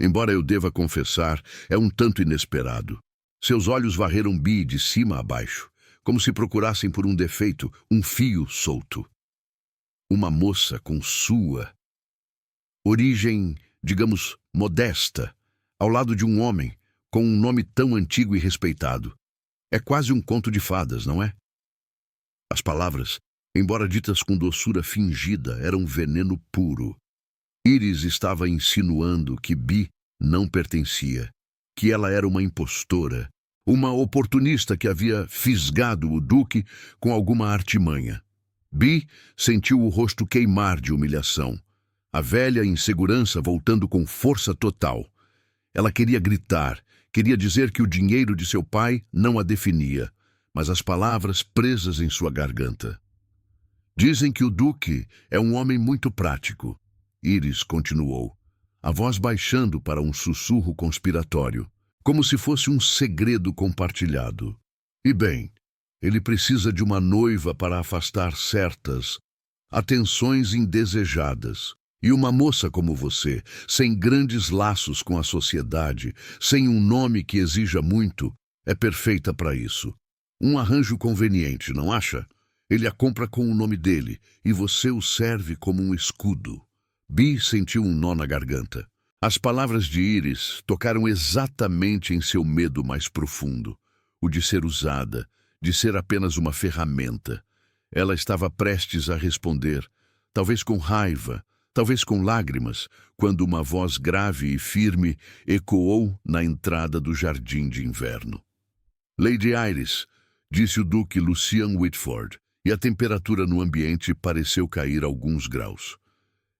Embora eu deva confessar, é um tanto inesperado. Seus olhos varreram Bee de cima a baixo, como se procurassem por um defeito, um fio solto. Uma moça com sua origem, digamos, modesta, ao lado de um homem com um nome tão antigo e respeitado. É quase um conto de fadas, não é? As palavras, embora ditas com doçura fingida, eram veneno puro. Iris estava insinuando que Bee não pertencia, que ela era uma impostora, uma oportunista que havia fisgado o duque com alguma artimanha. Bee sentiu o rosto queimar de humilhação, a velha insegurança voltando com força total. Ela queria gritar, queria dizer que o dinheiro de seu pai não a definia, mas as palavras presas em sua garganta. Dizem que o duque é um homem muito prático. Iris continuou, a voz baixando para um sussurro conspiratório, como se fosse um segredo compartilhado. E bem, ele precisa de uma noiva para afastar certas atenções indesejadas. E uma moça como você, sem grandes laços com a sociedade, sem um nome que exija muito, é perfeita para isso. Um arranjo conveniente, não acha? Ele a compra com o nome dele, e você o serve como um escudo. Bee sentiu um nó na garganta. As palavras de Iris tocaram exatamente em seu medo mais profundo, o de ser usada, de ser apenas uma ferramenta. Ela estava prestes a responder, talvez com raiva, talvez com lágrimas, quando uma voz grave e firme ecoou na entrada do jardim de inverno. Lady Iris, disse o Duque Lucian Whitford, e a temperatura no ambiente pareceu cair alguns graus.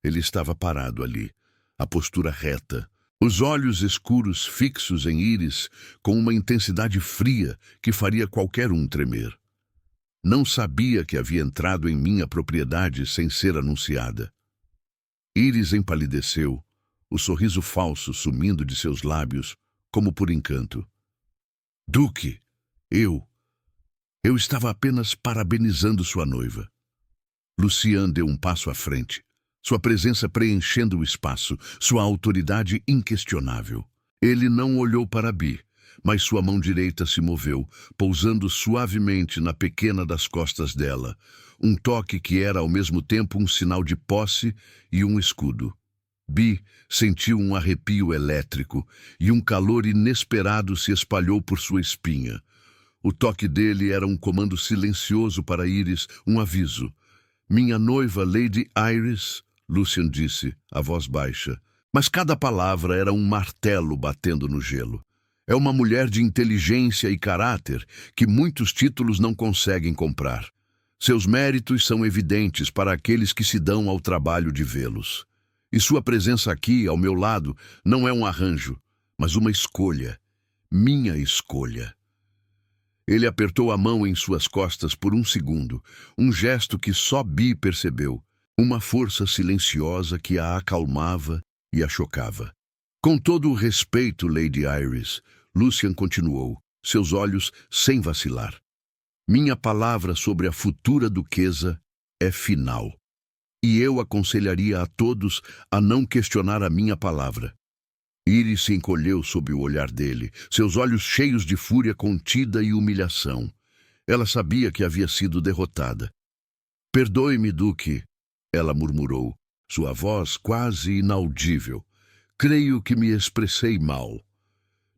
Ele estava parado ali, a postura reta, Os olhos escuros fixos em Iris com uma intensidade fria que faria qualquer um tremer. Não sabia que havia entrado em minha propriedade sem ser anunciada. Iris empalideceu, o sorriso falso sumindo de seus lábios, como por encanto. Duque, eu estava apenas parabenizando sua noiva. Lucian deu um passo à frente, sua presença preenchendo o espaço, sua autoridade inquestionável. Ele não olhou para Bi, mas sua mão direita se moveu, pousando suavemente na pequena das costas dela, um toque que era ao mesmo tempo um sinal de posse e um escudo. Bi sentiu um arrepio elétrico e um calor inesperado se espalhou por sua espinha. O toque dele era um comando silencioso para Iris, um aviso. Minha noiva Lady Iris, Lucian disse, a voz baixa, mas cada palavra era um martelo batendo no gelo. É uma mulher de inteligência e caráter que muitos títulos não conseguem comprar. Seus méritos são evidentes para aqueles que se dão ao trabalho de vê-los. E sua presença aqui, ao meu lado, não é um arranjo, mas uma escolha. Minha escolha. Ele apertou a mão em suas costas por um segundo, um gesto que só Bi percebeu, uma força silenciosa que a acalmava e a chocava. Com todo o respeito, Lady Iris, Lucian continuou, seus olhos sem vacilar. Minha palavra sobre a futura duquesa é final. E eu aconselharia a todos a não questionar a minha palavra. Iris se encolheu sob o olhar dele, seus olhos cheios de fúria contida e humilhação. Ela sabia que havia sido derrotada. Perdoe-me, Duque, ela murmurou, sua voz quase inaudível. Creio que me expressei mal.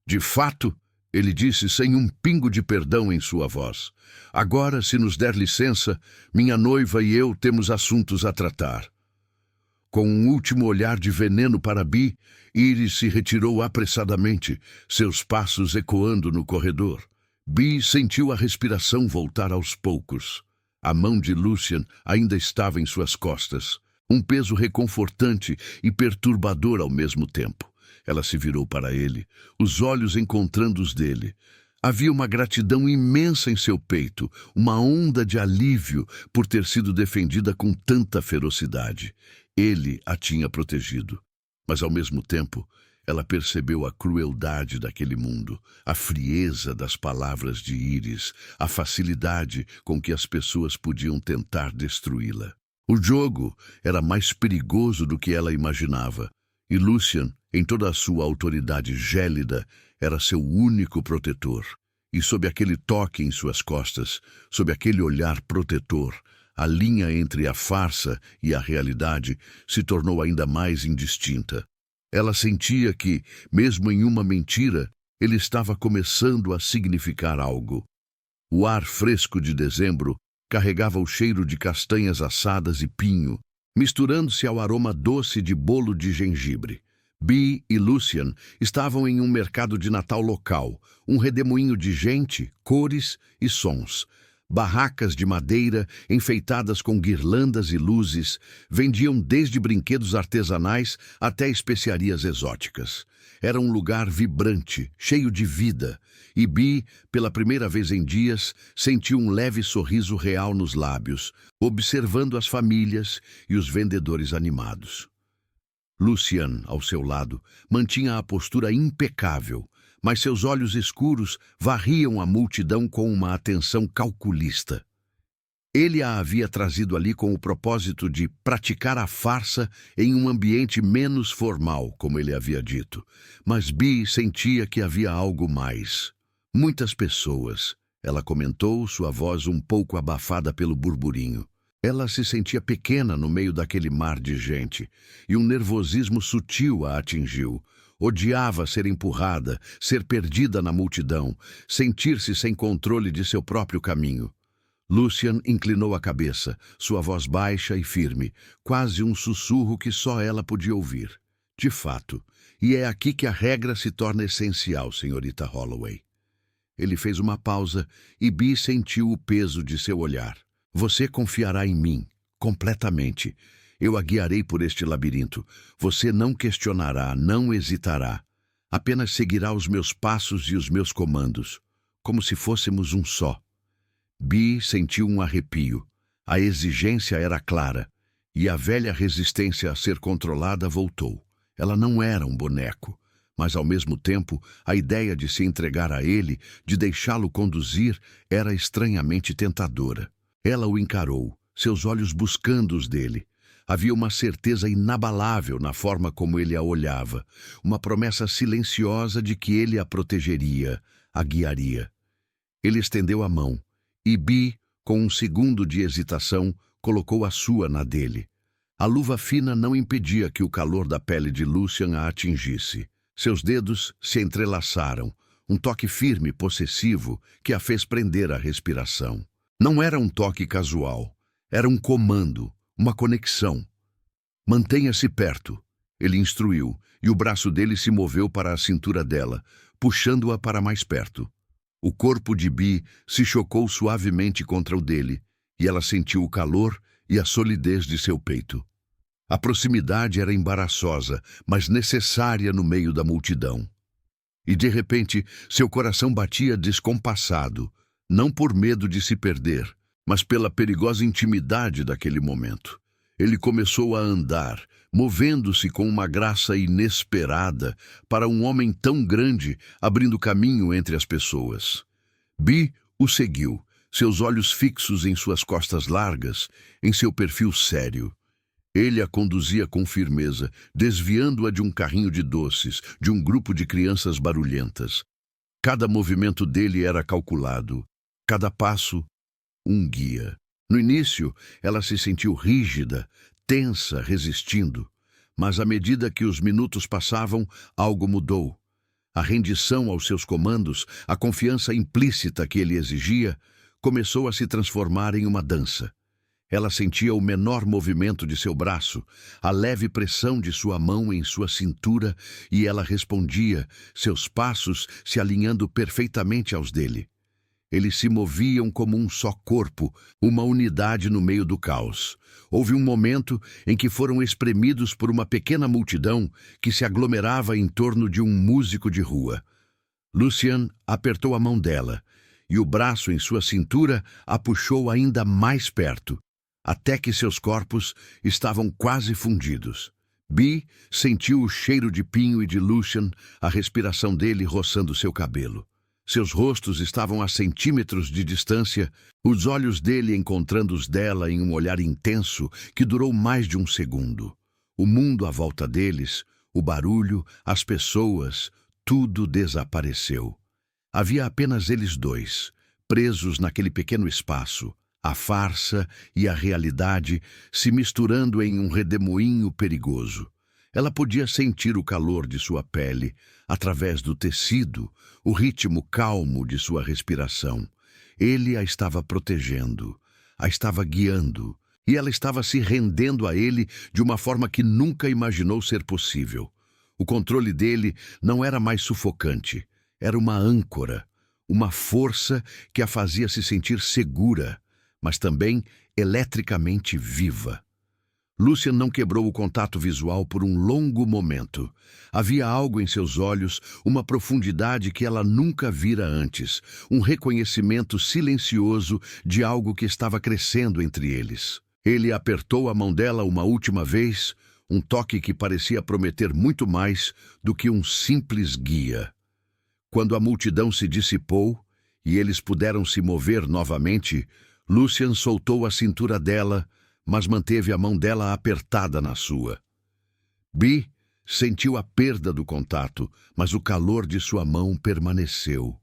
De fato, ele disse sem um pingo de perdão em sua voz. Agora, se nos der licença, minha noiva e eu temos assuntos a tratar. Com um último olhar de veneno para Bi, Iris se retirou apressadamente, seus passos ecoando no corredor. Bi sentiu a respiração voltar aos poucos. A mão de Lucian ainda estava em suas costas, um peso reconfortante e perturbador ao mesmo tempo. Ela se virou para ele, os olhos encontrando os dele. Havia uma gratidão imensa em seu peito, uma onda de alívio por ter sido defendida com tanta ferocidade. Ele a tinha protegido. Mas, ao mesmo tempo, ela percebeu a crueldade daquele mundo, a frieza das palavras de Iris, a facilidade com que as pessoas podiam tentar destruí-la. O jogo era mais perigoso do que ela imaginava, e Lucian, em toda a sua autoridade gélida, era seu único protetor. E sob aquele toque em suas costas, sob aquele olhar protetor, a linha entre a farsa e a realidade se tornou ainda mais indistinta. Ela sentia que, mesmo em uma mentira, ele estava começando a significar algo. O ar fresco de dezembro carregava o cheiro de castanhas assadas e pinho, misturando-se ao aroma doce de bolo de gengibre. Bi e Lucian estavam em um mercado de Natal local, um redemoinho de gente, cores e sons. Barracas de madeira, enfeitadas com guirlandas e luzes, vendiam desde brinquedos artesanais até especiarias exóticas. Era um lugar vibrante, cheio de vida, e Bi, pela primeira vez em dias, sentiu um leve sorriso real nos lábios, observando as famílias e os vendedores animados. Lucian, ao seu lado, mantinha a postura impecável, mas seus olhos escuros varriam a multidão com uma atenção calculista. Ele a havia trazido ali com o propósito de praticar a farsa em um ambiente menos formal, como ele havia dito. Mas Bi sentia que havia algo mais. Muitas pessoas, ela comentou, sua voz um pouco abafada pelo burburinho. Ela se sentia pequena no meio daquele mar de gente, e um nervosismo sutil a atingiu. Odiava ser empurrada, ser perdida na multidão, sentir-se sem controle de seu próprio caminho. Lucian inclinou a cabeça, sua voz baixa e firme, quase um sussurro que só ela podia ouvir. De fato, e é aqui que a regra se torna essencial, senhorita Holloway. Ele fez uma pausa e Bi sentiu o peso de seu olhar. Você confiará em mim, completamente, Eu a guiarei por este labirinto. Você não questionará, não hesitará. Apenas seguirá os meus passos e os meus comandos, como se fôssemos um só. Bee sentiu um arrepio. A exigência era clara, e a velha resistência a ser controlada voltou. Ela não era um boneco, mas ao mesmo tempo a ideia de se entregar a ele, de deixá-lo conduzir, era estranhamente tentadora. Ela o encarou, seus olhos buscando os dele. Havia uma certeza inabalável na forma como ele a olhava, uma promessa silenciosa de que ele a protegeria, a guiaria. Ele estendeu a mão, e Bee, com um segundo de hesitação, colocou a sua na dele. A luva fina não impedia que o calor da pele de Lucien a atingisse. Seus dedos se entrelaçaram, um toque firme e possessivo que a fez prender a respiração. Não era um toque casual, era um comando, uma conexão. Mantenha-se perto, ele instruiu, e o braço dele se moveu para a cintura dela, puxando-a para mais perto. O corpo de Bee se chocou suavemente contra o dele, e ela sentiu o calor e a solidez de seu peito. A proximidade era embaraçosa, mas necessária no meio da multidão. E de repente, seu coração batia descompassado, não por medo de se perder, mas pela perigosa intimidade daquele momento. Ele começou a andar, movendo-se com uma graça inesperada para um homem tão grande, abrindo caminho entre as pessoas. Bee o seguiu, seus olhos fixos em suas costas largas, em seu perfil sério. Ele a conduzia com firmeza, desviando-a de um carrinho de doces, de um grupo de crianças barulhentas. Cada movimento dele era calculado, cada passo, um guia. No início, ela se sentiu rígida, tensa, resistindo. Mas à medida que os minutos passavam, algo mudou. A rendição aos seus comandos, a confiança implícita que ele exigia, começou a se transformar em uma dança. Ela sentia o menor movimento de seu braço, a leve pressão de sua mão em sua cintura, e ela respondia, seus passos se alinhando perfeitamente aos dele. Eles se moviam como um só corpo, uma unidade no meio do caos. Houve um momento em que foram espremidos por uma pequena multidão que se aglomerava em torno de um músico de rua. Lucien apertou a mão dela, e o braço em sua cintura a puxou ainda mais perto, até que seus corpos estavam quase fundidos. Bee sentiu o cheiro de pinho e de Lucien, a respiração dele roçando seu cabelo. Seus rostos estavam a centímetros de distância, os olhos dele encontrando os dela em um olhar intenso que durou mais de um segundo. O mundo à volta deles, o barulho, as pessoas, tudo desapareceu. Havia apenas eles dois, presos naquele pequeno espaço, a farsa e a realidade se misturando em um redemoinho perigoso. Ela podia sentir o calor de sua pele, através do tecido, o ritmo calmo de sua respiração. Ele a estava protegendo, a estava guiando, e ela estava se rendendo a ele de uma forma que nunca imaginou ser possível. O controle dele não era mais sufocante, era uma âncora, uma força que a fazia se sentir segura, mas também eletricamente viva. Lucien não quebrou o contato visual por um longo momento. Havia algo em seus olhos, uma profundidade que ela nunca vira antes, um reconhecimento silencioso de algo que estava crescendo entre eles. Ele apertou a mão dela uma última vez, um toque que parecia prometer muito mais do que um simples guia. Quando a multidão se dissipou e eles puderam se mover novamente, Lucien soltou a cintura dela, mas manteve a mão dela apertada na sua. Bee sentiu a perda do contato, mas o calor de sua mão permaneceu.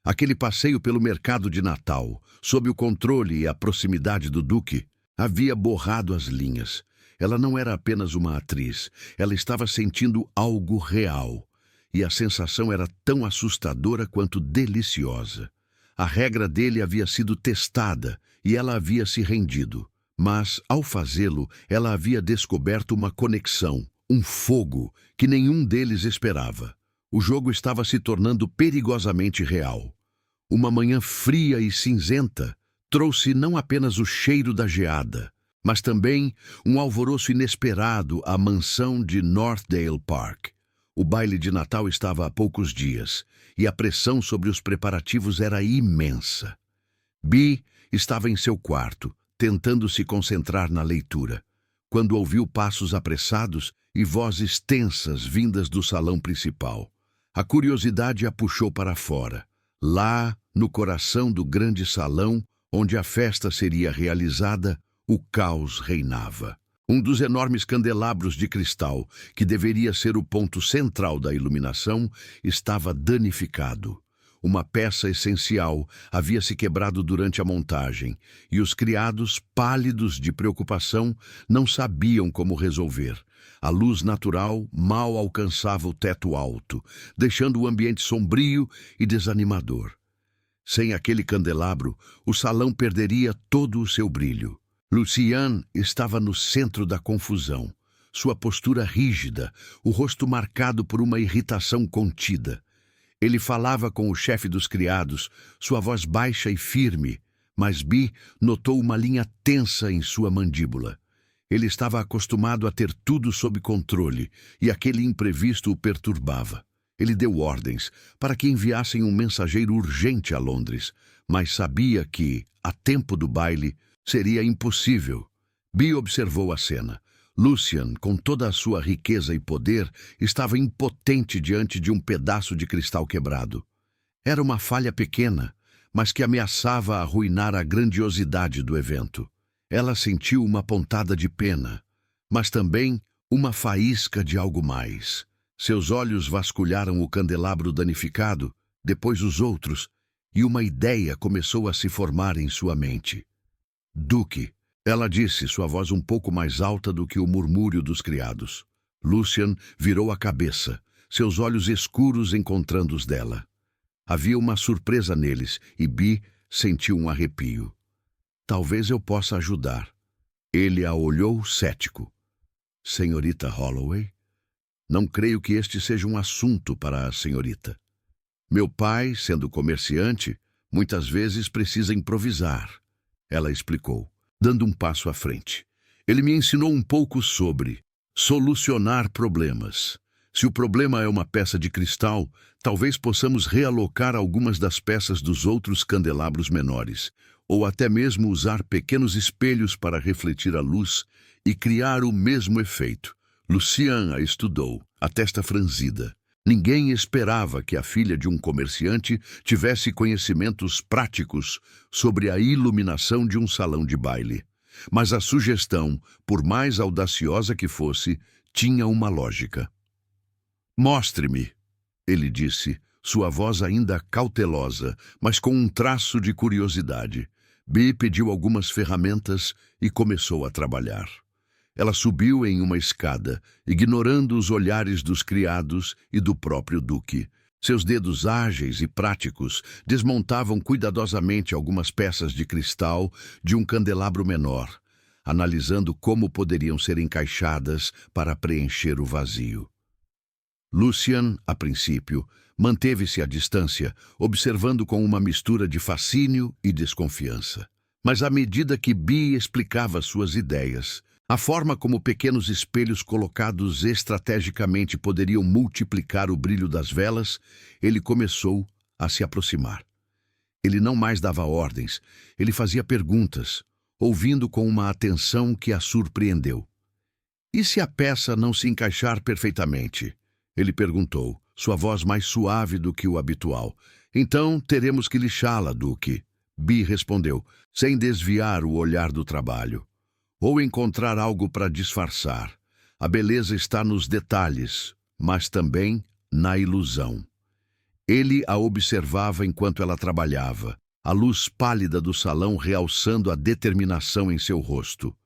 Aquele passeio pelo mercado de Natal, sob o controle e a proximidade do Duque, havia borrado as linhas. Ela não era apenas uma atriz, ela estava sentindo algo real, e a sensação era tão assustadora quanto deliciosa. A regra dele havia sido testada e ela havia se rendido. Mas, ao fazê-lo, ela havia descoberto uma conexão, um fogo, que nenhum deles esperava. O jogo estava se tornando perigosamente real. Uma manhã fria e cinzenta trouxe não apenas o cheiro da geada, mas também um alvoroço inesperado à mansão de Northdale Park. O baile de Natal estava há poucos dias, e a pressão sobre os preparativos era imensa. Bee estava em seu quarto, tentando se concentrar na leitura, quando ouviu passos apressados e vozes tensas vindas do salão principal. A curiosidade a puxou para fora. Lá, no coração do grande salão, onde a festa seria realizada, o caos reinava. Um dos enormes candelabros de cristal, que deveria ser o ponto central da iluminação, estava danificado. Uma peça essencial havia se quebrado durante a montagem, e os criados, pálidos de preocupação, não sabiam como resolver. A luz natural mal alcançava o teto alto, deixando o ambiente sombrio e desanimador. Sem aquele candelabro, o salão perderia todo o seu brilho. Lucian estava no centro da confusão, sua postura rígida, o rosto marcado por uma irritação contida. Ele falava com o chefe dos criados, sua voz baixa e firme, mas Bee notou uma linha tensa em sua mandíbula. Ele estava acostumado a ter tudo sob controle, e aquele imprevisto o perturbava. Ele deu ordens para que enviassem um mensageiro urgente a Londres, mas sabia que, a tempo do baile, seria impossível. Bee observou a cena. Lucian, com toda a sua riqueza e poder, estava impotente diante de um pedaço de cristal quebrado. Era uma falha pequena, mas que ameaçava arruinar a grandiosidade do evento. Ela sentiu uma pontada de pena, mas também uma faísca de algo mais. Seus olhos vasculharam o candelabro danificado, depois os outros, e uma ideia começou a se formar em sua mente. Duque, ela disse, sua voz um pouco mais alta do que o murmúrio dos criados. Lucian virou a cabeça, seus olhos escuros encontrando os dela. Havia uma surpresa neles, e Bee sentiu um arrepio. Talvez eu possa ajudar. Ele a olhou cético. Senhorita Holloway? Não creio que este seja um assunto para a senhorita. Meu pai, sendo comerciante, muitas vezes precisa improvisar. Ela explicou, dando um passo à frente. Ele me ensinou um pouco sobre solucionar problemas. Se o problema é uma peça de cristal, talvez possamos realocar algumas das peças dos outros candelabros menores, ou até mesmo usar pequenos espelhos para refletir a luz e criar o mesmo efeito. Lucian a estudou, a testa franzida. Ninguém esperava que a filha de um comerciante tivesse conhecimentos práticos sobre a iluminação de um salão de baile. Mas a sugestão, por mais audaciosa que fosse, tinha uma lógica. Mostre-me, ele disse, sua voz ainda cautelosa, mas com um traço de curiosidade. Bee pediu algumas ferramentas e começou a trabalhar. Ela subiu em uma escada, ignorando os olhares dos criados e do próprio Duque. Seus dedos ágeis e práticos desmontavam cuidadosamente algumas peças de cristal de um candelabro menor, analisando como poderiam ser encaixadas para preencher o vazio. Lucian, a princípio, manteve-se à distância, observando com uma mistura de fascínio e desconfiança. Mas à medida que Bee explicava suas ideias, a forma como pequenos espelhos colocados estrategicamente poderiam multiplicar o brilho das velas, ele começou a se aproximar. Ele não mais dava ordens, ele fazia perguntas, ouvindo com uma atenção que a surpreendeu. E se a peça não se encaixar perfeitamente? Ele perguntou, sua voz mais suave do que o habitual. Então teremos que lixá-la, Duque. Bee respondeu, sem desviar o olhar do trabalho. Ou encontrar algo para disfarçar. A beleza está nos detalhes, mas também na ilusão. Ele a observava enquanto ela trabalhava, a luz pálida do salão realçando a determinação em seu rosto.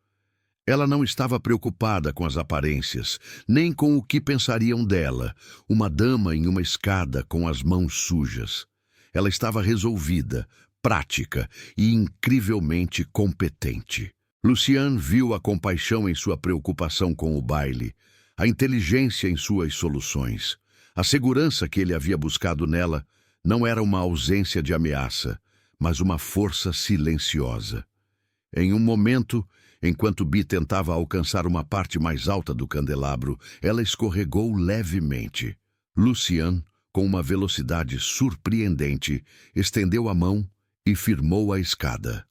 Ela não estava preocupada com as aparências, nem com o que pensariam dela, uma dama em uma escada com as mãos sujas. Ela estava resolvida, prática e incrivelmente competente. Lucian viu a compaixão em sua preocupação com o baile, a inteligência em suas soluções. A segurança que ele havia buscado nela não era uma ausência de ameaça, mas uma força silenciosa. Em um momento, Enquanto Bee tentava alcançar uma parte mais alta do candelabro, ela escorregou levemente. Lucian, com uma velocidade surpreendente, estendeu a mão e firmou a escada.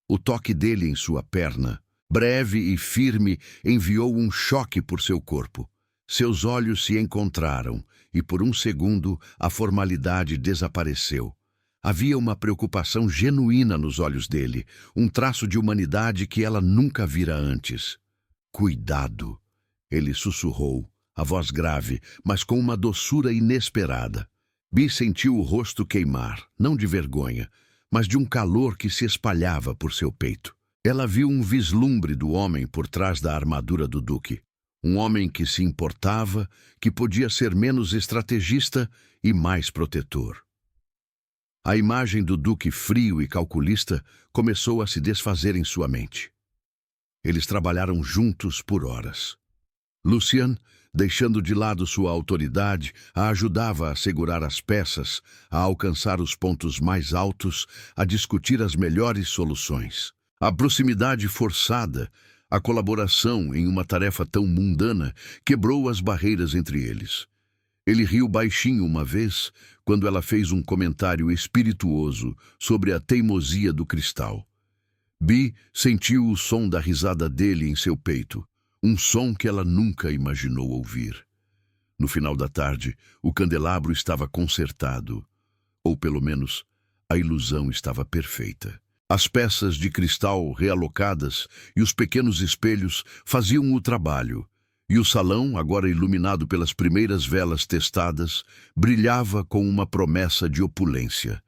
O toque dele em sua perna, breve e firme, enviou um choque por seu corpo. Seus olhos se encontraram e, por um segundo, a formalidade desapareceu. Havia uma preocupação genuína nos olhos dele, um traço de humanidade que ela nunca vira antes. Cuidado, ele sussurrou, a voz grave, mas com uma doçura inesperada. Bee sentiu o rosto queimar, não de vergonha, mas de um calor que se espalhava por seu peito. Ela viu um vislumbre do homem por trás da armadura do Duque. Um homem que se importava, que podia ser menos estrategista e mais protetor. A imagem do Duque frio e calculista começou a se desfazer em sua mente. Eles trabalharam juntos por horas. Lucian, deixando de lado sua autoridade, a ajudava a segurar as peças, a alcançar os pontos mais altos, a discutir as melhores soluções. A proximidade forçada, a colaboração em uma tarefa tão mundana, quebrou as barreiras entre eles. Ele riu baixinho uma vez, quando ela fez um comentário espirituoso sobre a teimosia do cristal. Bee sentiu o som da risada dele em seu peito, um som que ela nunca imaginou ouvir. No final da tarde, o candelabro estava consertado, ou pelo menos, a ilusão estava perfeita. As peças de cristal realocadas e os pequenos espelhos faziam o trabalho, e o salão, agora iluminado pelas primeiras velas testadas, brilhava com uma promessa de opulência.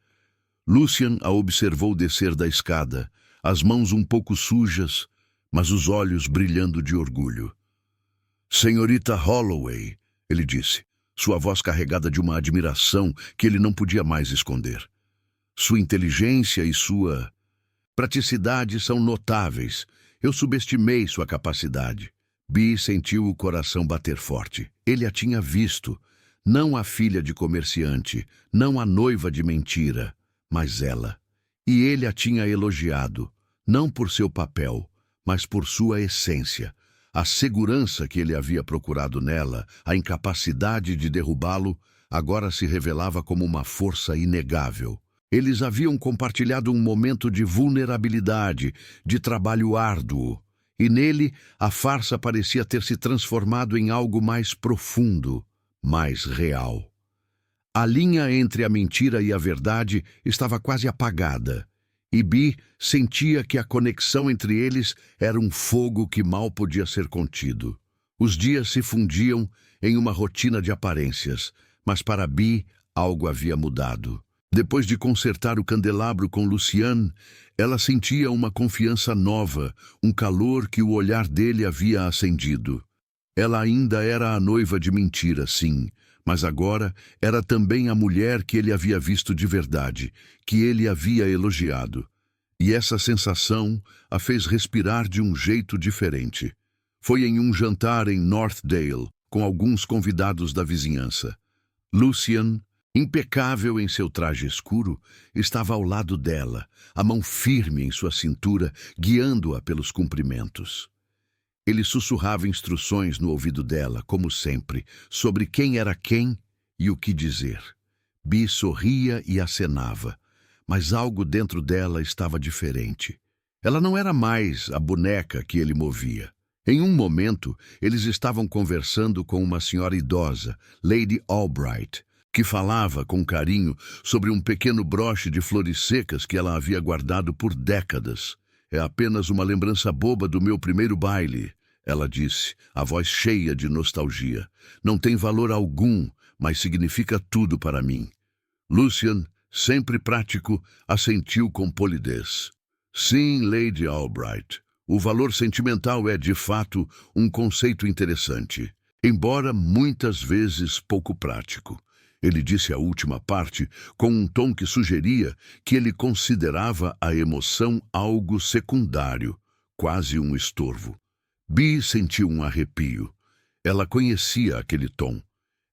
Lucian a observou descer da escada, as mãos um pouco sujas, mas os olhos brilhando de orgulho. "Senhorita Holloway", ele disse, sua voz carregada de uma admiração que ele não podia mais esconder. "Sua inteligência e sua praticidade são notáveis. Eu subestimei sua capacidade." Bee sentiu o coração bater forte. Ele a tinha visto, não a filha de comerciante, não a noiva de mentira, mas ela. E ele a tinha elogiado, não por seu papel, mas por sua essência. A segurança que ele havia procurado nela, a incapacidade de derrubá-lo, agora se revelava como uma força inegável. Eles haviam compartilhado um momento de vulnerabilidade, de trabalho árduo. E nele, a farsa parecia ter se transformado em algo mais profundo, mais real. A linha entre a mentira e a verdade estava quase apagada, e Bee sentia que a conexão entre eles era um fogo que mal podia ser contido. Os dias se fundiam em uma rotina de aparências, mas para Bee algo havia mudado. Depois de consertar o candelabro com Lucian, ela sentia uma confiança nova, um calor que o olhar dele havia acendido. Ela ainda era a noiva de mentira, sim, mas agora era também a mulher que ele havia visto de verdade, que ele havia elogiado. E essa sensação a fez respirar de um jeito diferente. Foi em um jantar em Northdale, com alguns convidados da vizinhança. Lucian, impecável em seu traje escuro, estava ao lado dela, a mão firme em sua cintura, guiando-a pelos cumprimentos. Ele sussurrava instruções no ouvido dela, como sempre, sobre quem era quem e o que dizer. Bee sorria e acenava, mas algo dentro dela estava diferente. Ela não era mais a boneca que ele movia. Em um momento, eles estavam conversando com uma senhora idosa, Lady Albright, que falava com carinho sobre um pequeno broche de flores secas que ela havia guardado por décadas. "É apenas uma lembrança boba do meu primeiro baile", ela disse, a voz cheia de nostalgia. "Não tem valor algum, mas significa tudo para mim." Lucian, sempre prático, assentiu com polidez. "Sim, Lady Albright. O valor sentimental é, de fato, um conceito interessante, embora muitas vezes pouco prático." Ele disse a última parte com um tom que sugeria que ele considerava a emoção algo secundário, quase um estorvo. Bee sentiu um arrepio. Ela conhecia aquele tom.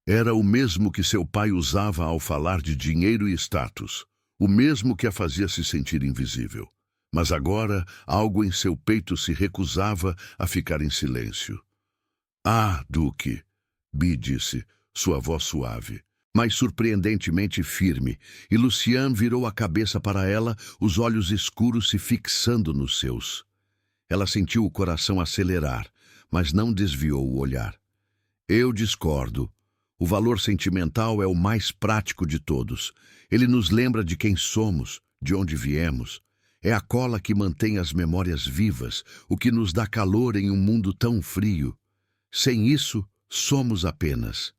Era o mesmo que seu pai usava ao falar de dinheiro e status, o mesmo que a fazia se sentir invisível. Mas agora algo em seu peito se recusava a ficar em silêncio. Ah, Duque, Bee disse, sua voz suave, mas surpreendentemente firme, e Lucian virou a cabeça para ela, os olhos escuros se fixando nos seus. Ela sentiu o coração acelerar, mas não desviou o olhar. Eu discordo. O valor sentimental é o mais prático de todos. Ele nos lembra de quem somos, de onde viemos. É a cola que mantém as memórias vivas, o que nos dá calor em um mundo tão frio. Sem isso, somos apenas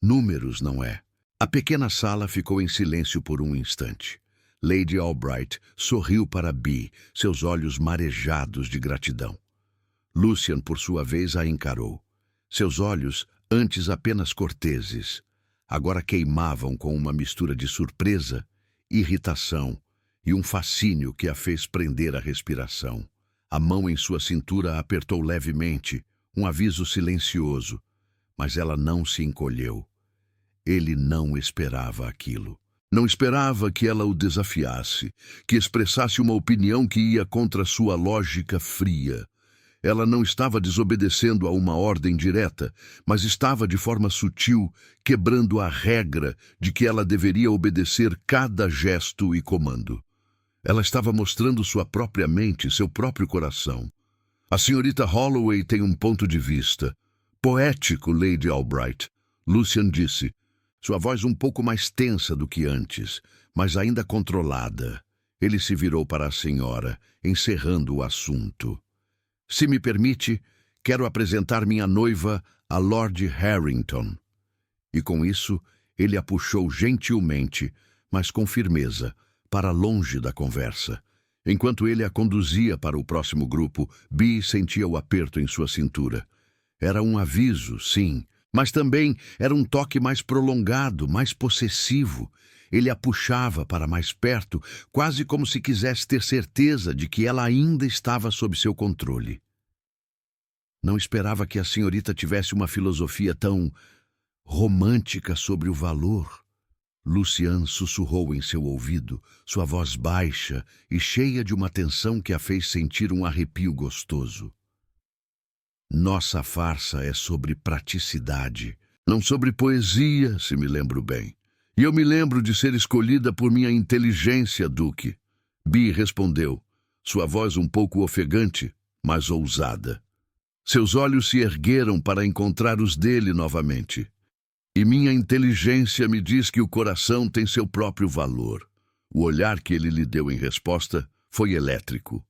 números, não é? A pequena sala ficou em silêncio por um instante. Lady Albright sorriu para Bee, seus olhos marejados de gratidão. Lucian, por sua vez, a encarou. Seus olhos, antes apenas corteses, agora queimavam com uma mistura de surpresa, irritação e um fascínio que a fez prender a respiração. A mão em sua cintura apertou levemente, um aviso silencioso, mas ela não se encolheu. Ele não esperava aquilo. Não esperava que ela o desafiasse, que expressasse uma opinião que ia contra sua lógica fria. Ela não estava desobedecendo a uma ordem direta, mas estava de forma sutil, quebrando a regra de que ela deveria obedecer cada gesto e comando. Ela estava mostrando sua própria mente, seu próprio coração. A senhorita Holloway tem um ponto de vista. Poético, Lady Albright, Lucian disse, sua voz um pouco mais tensa do que antes, mas ainda controlada. Ele se virou para a senhora, encerrando o assunto. Se me permite, quero apresentar minha noiva a Lord Harrington. E com isso, ele a puxou gentilmente, mas com firmeza, para longe da conversa. Enquanto ele a conduzia para o próximo grupo, Bee sentia o aperto em sua cintura. Era um aviso, sim, mas também era um toque mais prolongado, mais possessivo. Ele a puxava para mais perto, quase como se quisesse ter certeza de que ela ainda estava sob seu controle. Não esperava que a senhorita tivesse uma filosofia tão romântica sobre o valor. Lucian sussurrou em seu ouvido, sua voz baixa e cheia de uma tensão que a fez sentir um arrepio gostoso. Nossa farsa é sobre praticidade, não sobre poesia, se me lembro bem. E eu me lembro de ser escolhida por minha inteligência, Duque. Bee respondeu, sua voz um pouco ofegante, mas ousada. Seus olhos se ergueram para encontrar os dele novamente. E minha inteligência me diz que o coração tem seu próprio valor. O olhar que ele lhe deu em resposta foi elétrico.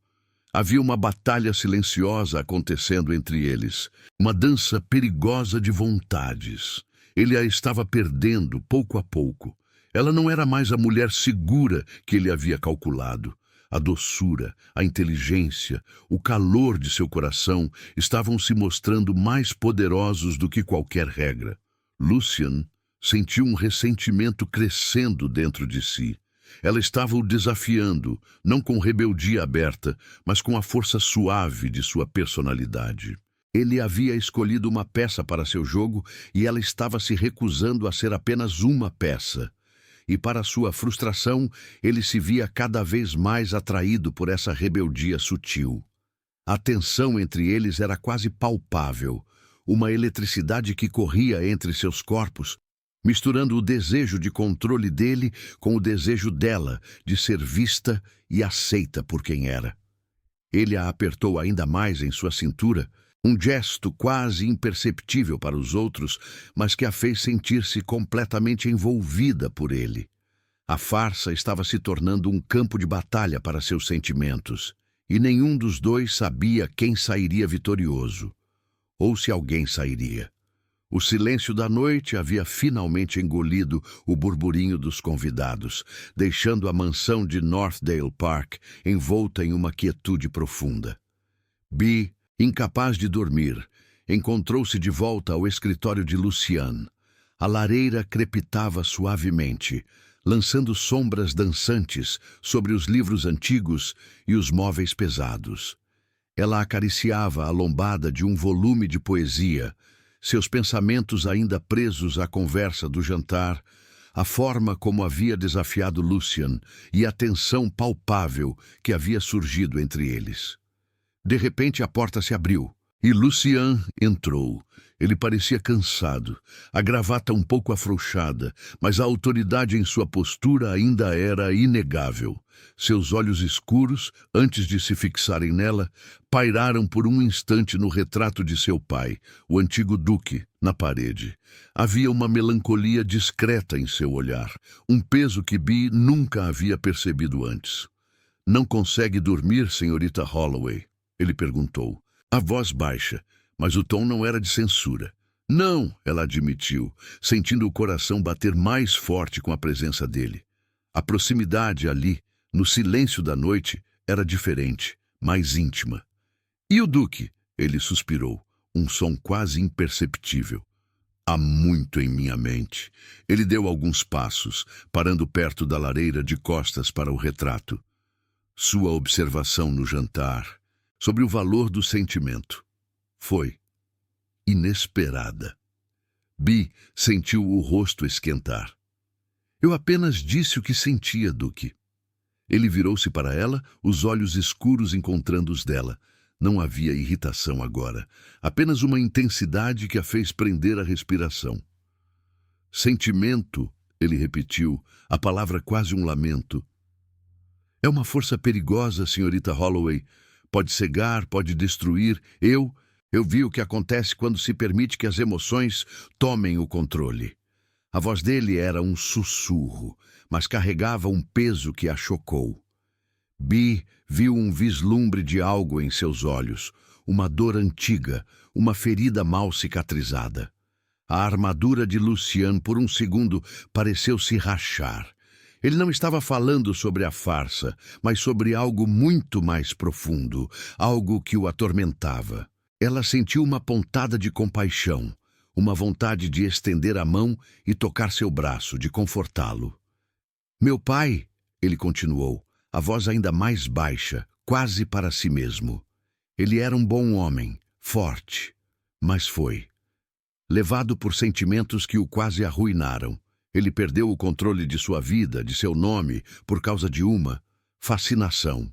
Havia uma batalha silenciosa acontecendo entre eles, uma dança perigosa de vontades. Ele a estava perdendo pouco a pouco. Ela não era mais a mulher segura que ele havia calculado. A doçura, a inteligência, o calor de seu coração estavam se mostrando mais poderosos do que qualquer regra. Lucian sentiu um ressentimento crescendo dentro de si. Ela estava o desafiando, não com rebeldia aberta, mas com a força suave de sua personalidade. Ele havia escolhido uma peça para seu jogo e ela estava se recusando a ser apenas uma peça. E para sua frustração, ele se via cada vez mais atraído por essa rebeldia sutil. A tensão entre eles era quase palpável, uma eletricidade que corria entre seus corpos, misturando o desejo de controle dele com o desejo dela de ser vista e aceita por quem era. Ele a apertou ainda mais em sua cintura, um gesto quase imperceptível para os outros, mas que a fez sentir-se completamente envolvida por ele. A farsa estava se tornando um campo de batalha para seus sentimentos, e nenhum dos dois sabia quem sairia vitorioso, ou se alguém sairia. O silêncio da noite havia finalmente engolido o burburinho dos convidados, deixando a mansão de Northdale Park envolta em uma quietude profunda. Bee, incapaz de dormir, encontrou-se de volta ao escritório de Lucian. A lareira crepitava suavemente, lançando sombras dançantes sobre os livros antigos e os móveis pesados. Ela acariciava a lombada de um volume de poesia, seus pensamentos ainda presos à conversa do jantar, a forma como havia desafiado Lucian e a tensão palpável que havia surgido entre eles. De repente a porta se abriu e Lucian entrou. Ele parecia cansado, a gravata um pouco afrouxada, mas a autoridade em sua postura ainda era inegável. Seus olhos escuros, antes de se fixarem nela, pairaram por um instante no retrato de seu pai, o antigo duque, na parede. Havia uma melancolia discreta em seu olhar, um peso que Bee nunca havia percebido antes. "Não consegue dormir, senhorita Holloway?" ele perguntou. A voz baixa, mas o tom não era de censura. "Não", ela admitiu, sentindo o coração bater mais forte com a presença dele. A proximidade ali, no silêncio da noite, era diferente, mais íntima. "E o Duque?" ele suspirou, um som quase imperceptível. "Há muito em minha mente." Ele deu alguns passos, parando perto da lareira de costas para o retrato. Sua observação no jantar, sobre o valor do sentimento, foi inesperada. Bee sentiu o rosto esquentar. "Eu apenas disse o que sentia, Duque." Ele virou-se para ela, os olhos escuros encontrando os dela. Não havia irritação agora, apenas uma intensidade que a fez prender a respiração. "Sentimento", ele repetiu, a palavra quase um lamento. "É uma força perigosa, senhorita Holloway. Pode cegar, pode destruir. Eu vi o que acontece quando se permite que as emoções tomem o controle." A voz dele era um sussurro, mas carregava um peso que a chocou. Bee viu um vislumbre de algo em seus olhos, uma dor antiga, uma ferida mal cicatrizada. A armadura de Lucian, por um segundo, pareceu se rachar. Ele não estava falando sobre a farsa, mas sobre algo muito mais profundo, algo que o atormentava. Ela sentiu uma pontada de compaixão, uma vontade de estender a mão e tocar seu braço, de confortá-lo. "Meu pai", ele continuou, a voz ainda mais baixa, quase para si mesmo. "Ele era um bom homem, forte, mas foi levado por sentimentos que o quase arruinaram. Ele perdeu o controle de sua vida, de seu nome, por causa de uma fascinação.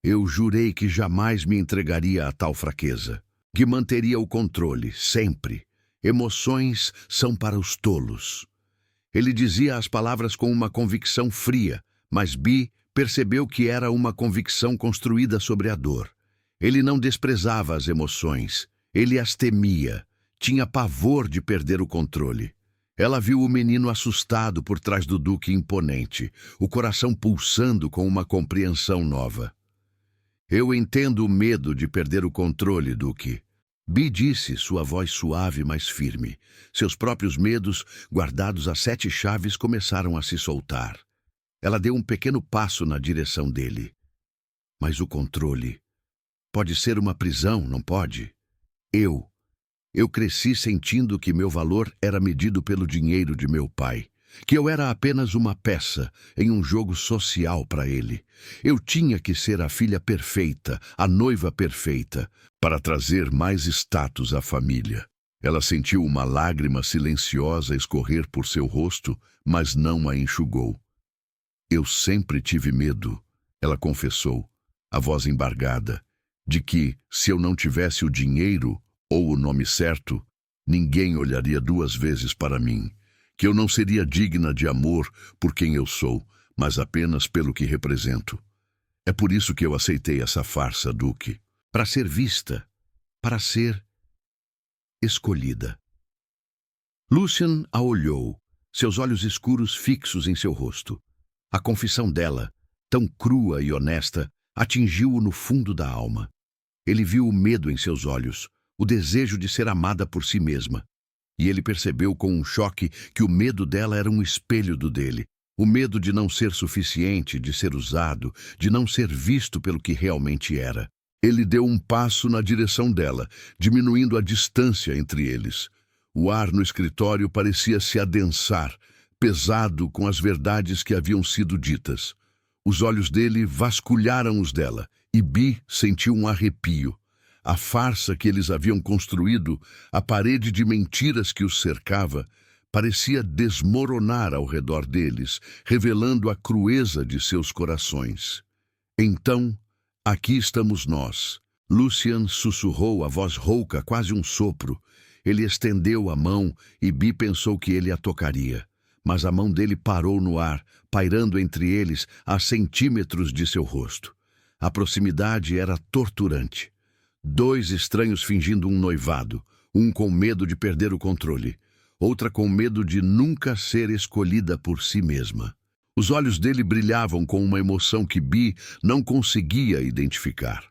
Eu jurei que jamais me entregaria a tal fraqueza, que manteria o controle, sempre. Emoções são para os tolos." Ele dizia as palavras com uma convicção fria, mas Bee percebeu que era uma convicção construída sobre a dor. Ele não desprezava as emoções, ele as temia, tinha pavor de perder o controle. Ela viu o menino assustado por trás do duque imponente, o coração pulsando com uma compreensão nova. "Eu entendo o medo de perder o controle, Duque." Bee disse, sua voz suave, mas firme. Seus próprios medos, guardados a 7 chaves, começaram a se soltar. Ela deu um pequeno passo na direção dele. "Mas o controle pode ser uma prisão, não pode? Eu cresci sentindo que meu valor era medido pelo dinheiro de meu pai, que eu era apenas uma peça em um jogo social para ele. Eu tinha que ser a filha perfeita, a noiva perfeita, para trazer mais status à família." Ela sentiu uma lágrima silenciosa escorrer por seu rosto, mas não a enxugou. "Eu sempre tive medo", ela confessou, a voz embargada, "de que, se eu não tivesse o dinheiro ou o nome certo, ninguém olharia 2 vezes para mim, que eu não seria digna de amor por quem eu sou, mas apenas pelo que represento. É por isso que eu aceitei essa farsa, Duque, para ser vista, para ser escolhida." Lucian a olhou, seus olhos escuros fixos em seu rosto. A confissão dela, tão crua e honesta, atingiu-o no fundo da alma. Ele viu o medo em seus olhos, o desejo de ser amada por si mesma. E ele percebeu com um choque que o medo dela era um espelho do dele. O medo de não ser suficiente, de ser usado, de não ser visto pelo que realmente era. Ele deu um passo na direção dela, diminuindo a distância entre eles. O ar no escritório parecia se adensar, pesado com as verdades que haviam sido ditas. Os olhos dele vasculharam os dela, e Bee sentiu um arrepio. A farsa que eles haviam construído, a parede de mentiras que os cercava, parecia desmoronar ao redor deles, revelando a crueza de seus corações. Então, aqui estamos nós. Lucien sussurrou a voz rouca, quase um sopro. Ele estendeu a mão e Bee pensou que ele a tocaria. Mas a mão dele parou no ar, pairando entre eles a centímetros de seu rosto. A proximidade era torturante. Dois estranhos fingindo um noivado, um com medo de perder o controle, outra com medo de nunca ser escolhida por si mesma. Os olhos dele brilhavam com uma emoção que Bee não conseguia identificar.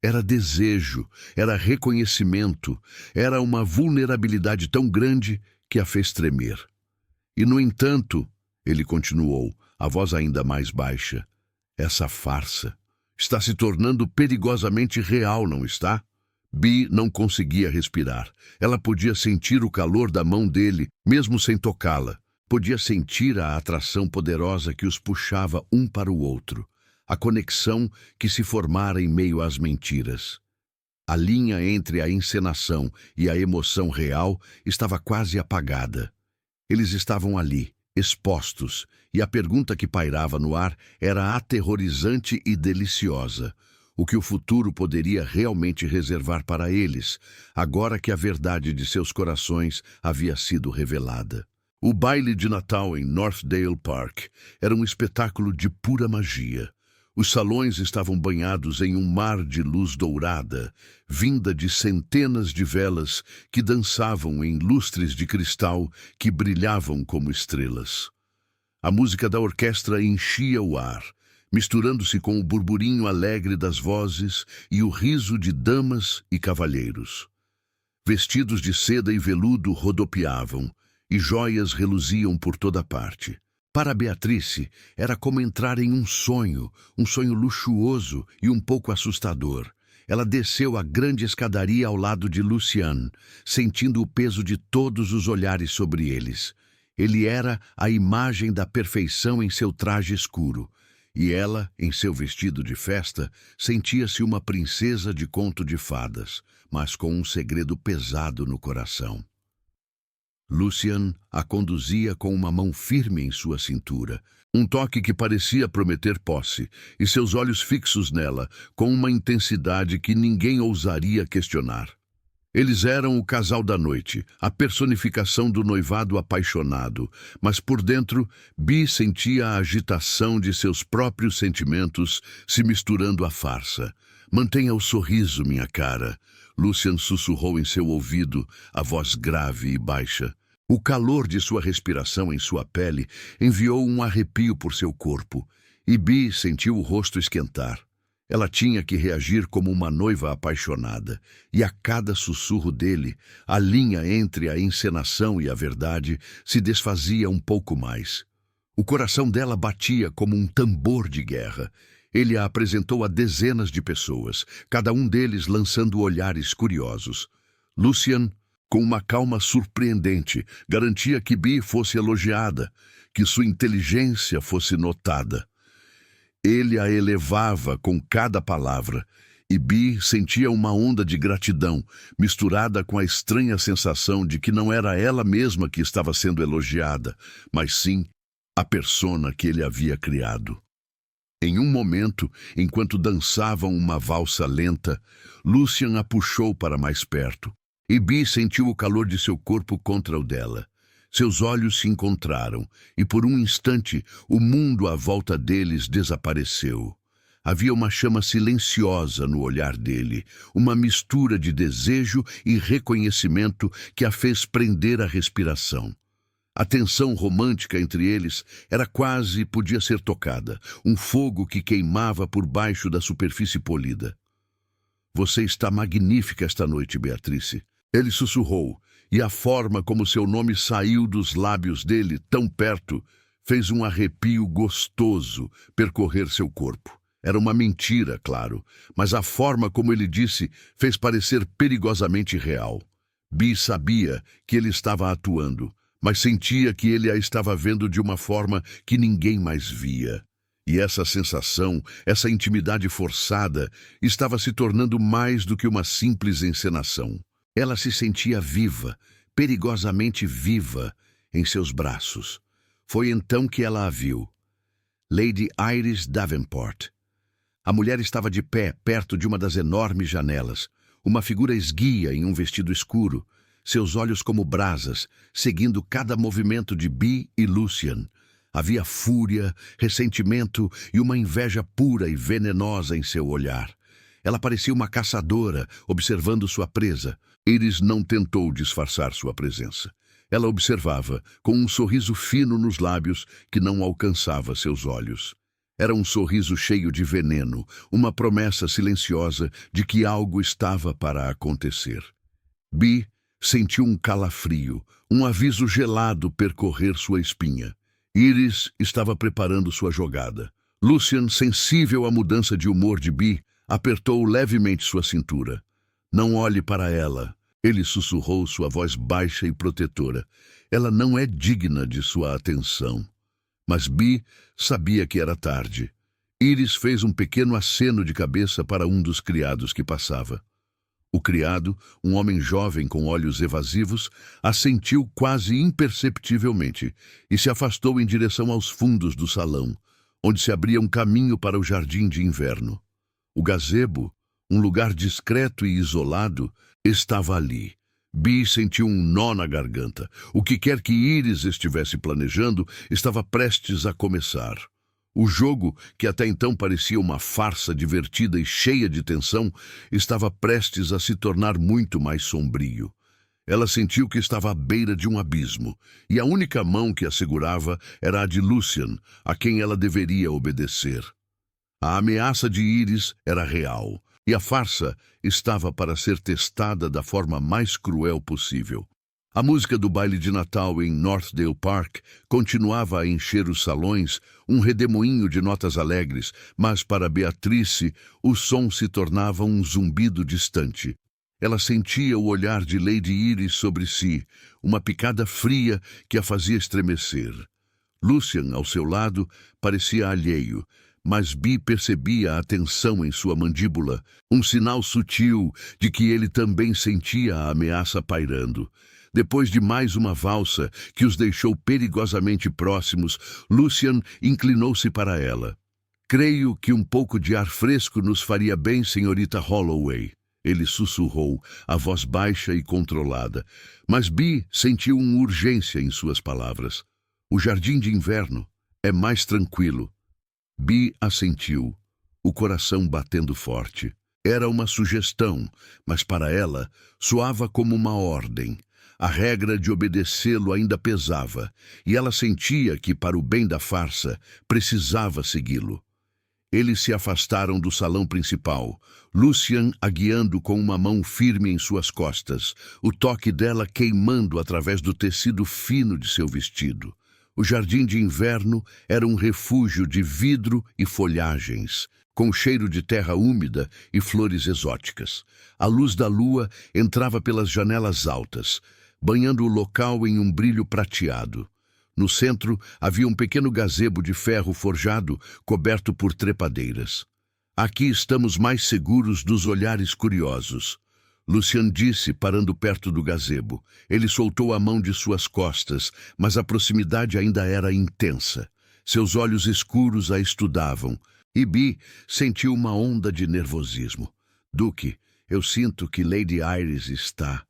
Era desejo, era reconhecimento, era uma vulnerabilidade tão grande que a fez tremer. E, no entanto, ele continuou, a voz ainda mais baixa, essa farsa está se tornando perigosamente real, não está? Bee não conseguia respirar. Ela podia sentir o calor da mão dele, mesmo sem tocá-la. Podia sentir a atração poderosa que os puxava um para o outro. A conexão que se formara em meio às mentiras. A linha entre a encenação e a emoção real estava quase apagada. Eles estavam ali, expostos, e a pergunta que pairava no ar era aterrorizante e deliciosa. O que o futuro poderia realmente reservar para eles, agora que a verdade de seus corações havia sido revelada. O baile de Natal em Northdale Park era um espetáculo de pura magia. Os salões estavam banhados em um mar de luz dourada, vinda de centenas de velas que dançavam em lustres de cristal que brilhavam como estrelas. A música da orquestra enchia o ar, misturando-se com o burburinho alegre das vozes e o riso de damas e cavalheiros. Vestidos de seda e veludo rodopiavam, e joias reluziam por toda parte. Para Beatrice, era como entrar em um sonho luxuoso e um pouco assustador. Ela desceu a grande escadaria ao lado de Lucien, sentindo o peso de todos os olhares sobre eles. Ele era a imagem da perfeição em seu traje escuro, e ela, em seu vestido de festa, sentia-se uma princesa de conto de fadas, mas com um segredo pesado no coração. Lucien a conduzia com uma mão firme em sua cintura, um toque que parecia prometer posse, e seus olhos fixos nela, com uma intensidade que ninguém ousaria questionar. Eles eram o casal da noite, a personificação do noivado apaixonado, mas por dentro, Bee sentia a agitação de seus próprios sentimentos se misturando à farsa. Mantenha o sorriso, minha cara, Lucien sussurrou em seu ouvido, a voz grave e baixa. O calor de sua respiração em sua pele enviou um arrepio por seu corpo, e Bee sentiu o rosto esquentar. Ela tinha que reagir como uma noiva apaixonada, e a cada sussurro dele, a linha entre a encenação e a verdade se desfazia um pouco mais. O coração dela batia como um tambor de guerra. Ele a apresentou a dezenas de pessoas, cada um deles lançando olhares curiosos. Lucien, com uma calma surpreendente, garantia que Bee fosse elogiada, que sua inteligência fosse notada. Ele a elevava com cada palavra, e Bee sentia uma onda de gratidão, misturada com a estranha sensação de que não era ela mesma que estava sendo elogiada, mas sim a persona que ele havia criado. Em um momento, enquanto dançavam uma valsa lenta, Lucien a puxou para mais perto, e Bee sentiu o calor de seu corpo contra o dela. Seus olhos se encontraram, e por um instante o mundo à volta deles desapareceu. Havia uma chama silenciosa no olhar dele, uma mistura de desejo e reconhecimento que a fez prender a respiração. A tensão romântica entre eles era quase podia ser tocada, um fogo que queimava por baixo da superfície polida. Você está magnífica esta noite, Beatrice. Ele sussurrou, e a forma como seu nome saiu dos lábios dele, tão perto, fez um arrepio gostoso percorrer seu corpo. Era uma mentira, claro, mas a forma como ele disse fez parecer perigosamente real. Bee sabia que ele estava atuando, mas sentia que ele a estava vendo de uma forma que ninguém mais via. E essa sensação, essa intimidade forçada, estava se tornando mais do que uma simples encenação. Ela se sentia viva, perigosamente viva, em seus braços. Foi então que ela a viu. Lady Iris Davenport. A mulher estava de pé, perto de uma das enormes janelas, uma figura esguia em um vestido escuro, seus olhos como brasas, seguindo cada movimento de Bee e Lucian. Havia fúria, ressentimento e uma inveja pura e venenosa em seu olhar. Ela parecia uma caçadora, observando sua presa. Iris não tentou disfarçar sua presença. Ela observava, com um sorriso fino nos lábios que não alcançava seus olhos. Era um sorriso cheio de veneno, uma promessa silenciosa de que algo estava para acontecer. Bee sentiu um calafrio, um aviso gelado percorrer sua espinha. Iris estava preparando sua jogada. Lucian, sensível à mudança de humor de Bee, apertou levemente sua cintura. "Não olhe para ela", ele sussurrou, sua voz baixa e protetora. "Ela não é digna de sua atenção." Mas Bee sabia que era tarde. Iris fez um pequeno aceno de cabeça para um dos criados que passava. O criado, um homem jovem com olhos evasivos, assentiu quase imperceptivelmente e se afastou em direção aos fundos do salão, onde se abria um caminho para o jardim de inverno. O gazebo, um lugar discreto e isolado, estava ali. Bee sentiu um nó na garganta. O que quer que Iris estivesse planejando estava prestes a começar. O jogo, que até então parecia uma farsa divertida e cheia de tensão, estava prestes a se tornar muito mais sombrio. Ela sentiu que estava à beira de um abismo, e a única mão que a segurava era a de Lucian, a quem ela deveria obedecer. A ameaça de Iris era real, e a farsa estava para ser testada da forma mais cruel possível. A música do baile de Natal em Northdale Park continuava a encher os salões, um redemoinho de notas alegres, mas para Beatrice o som se tornava um zumbido distante. Ela sentia o olhar de Lady Iris sobre si, uma picada fria que a fazia estremecer. Lucian, ao seu lado, parecia alheio, mas Bee percebia a tensão em sua mandíbula, um sinal sutil de que ele também sentia a ameaça pairando. Depois de mais uma valsa que os deixou perigosamente próximos, Lucian inclinou-se para ela. "Creio que um pouco de ar fresco nos faria bem, senhorita Holloway", ele sussurrou, a voz baixa e controlada. Mas Bee sentiu uma urgência em suas palavras. "O jardim de inverno é mais tranquilo." Bee assentiu, o coração batendo forte. Era uma sugestão, mas para ela soava como uma ordem. A regra de obedecê-lo ainda pesava, e ela sentia que, para o bem da farsa, precisava segui-lo. Eles se afastaram do salão principal, Lucian a guiando com uma mão firme em suas costas, o toque dela queimando através do tecido fino de seu vestido. O jardim de inverno era um refúgio de vidro e folhagens, com cheiro de terra úmida e flores exóticas. A luz da lua entrava pelas janelas altas, banhando o local em um brilho prateado. No centro havia um pequeno gazebo de ferro forjado, coberto por trepadeiras. "Aqui estamos mais seguros dos olhares curiosos", Lucian disse, parando perto do gazebo. Ele soltou a mão de suas costas, mas a proximidade ainda era intensa. Seus olhos escuros a estudavam, e Bee sentiu uma onda de nervosismo. "Duque, eu sinto que Lady Iris está..."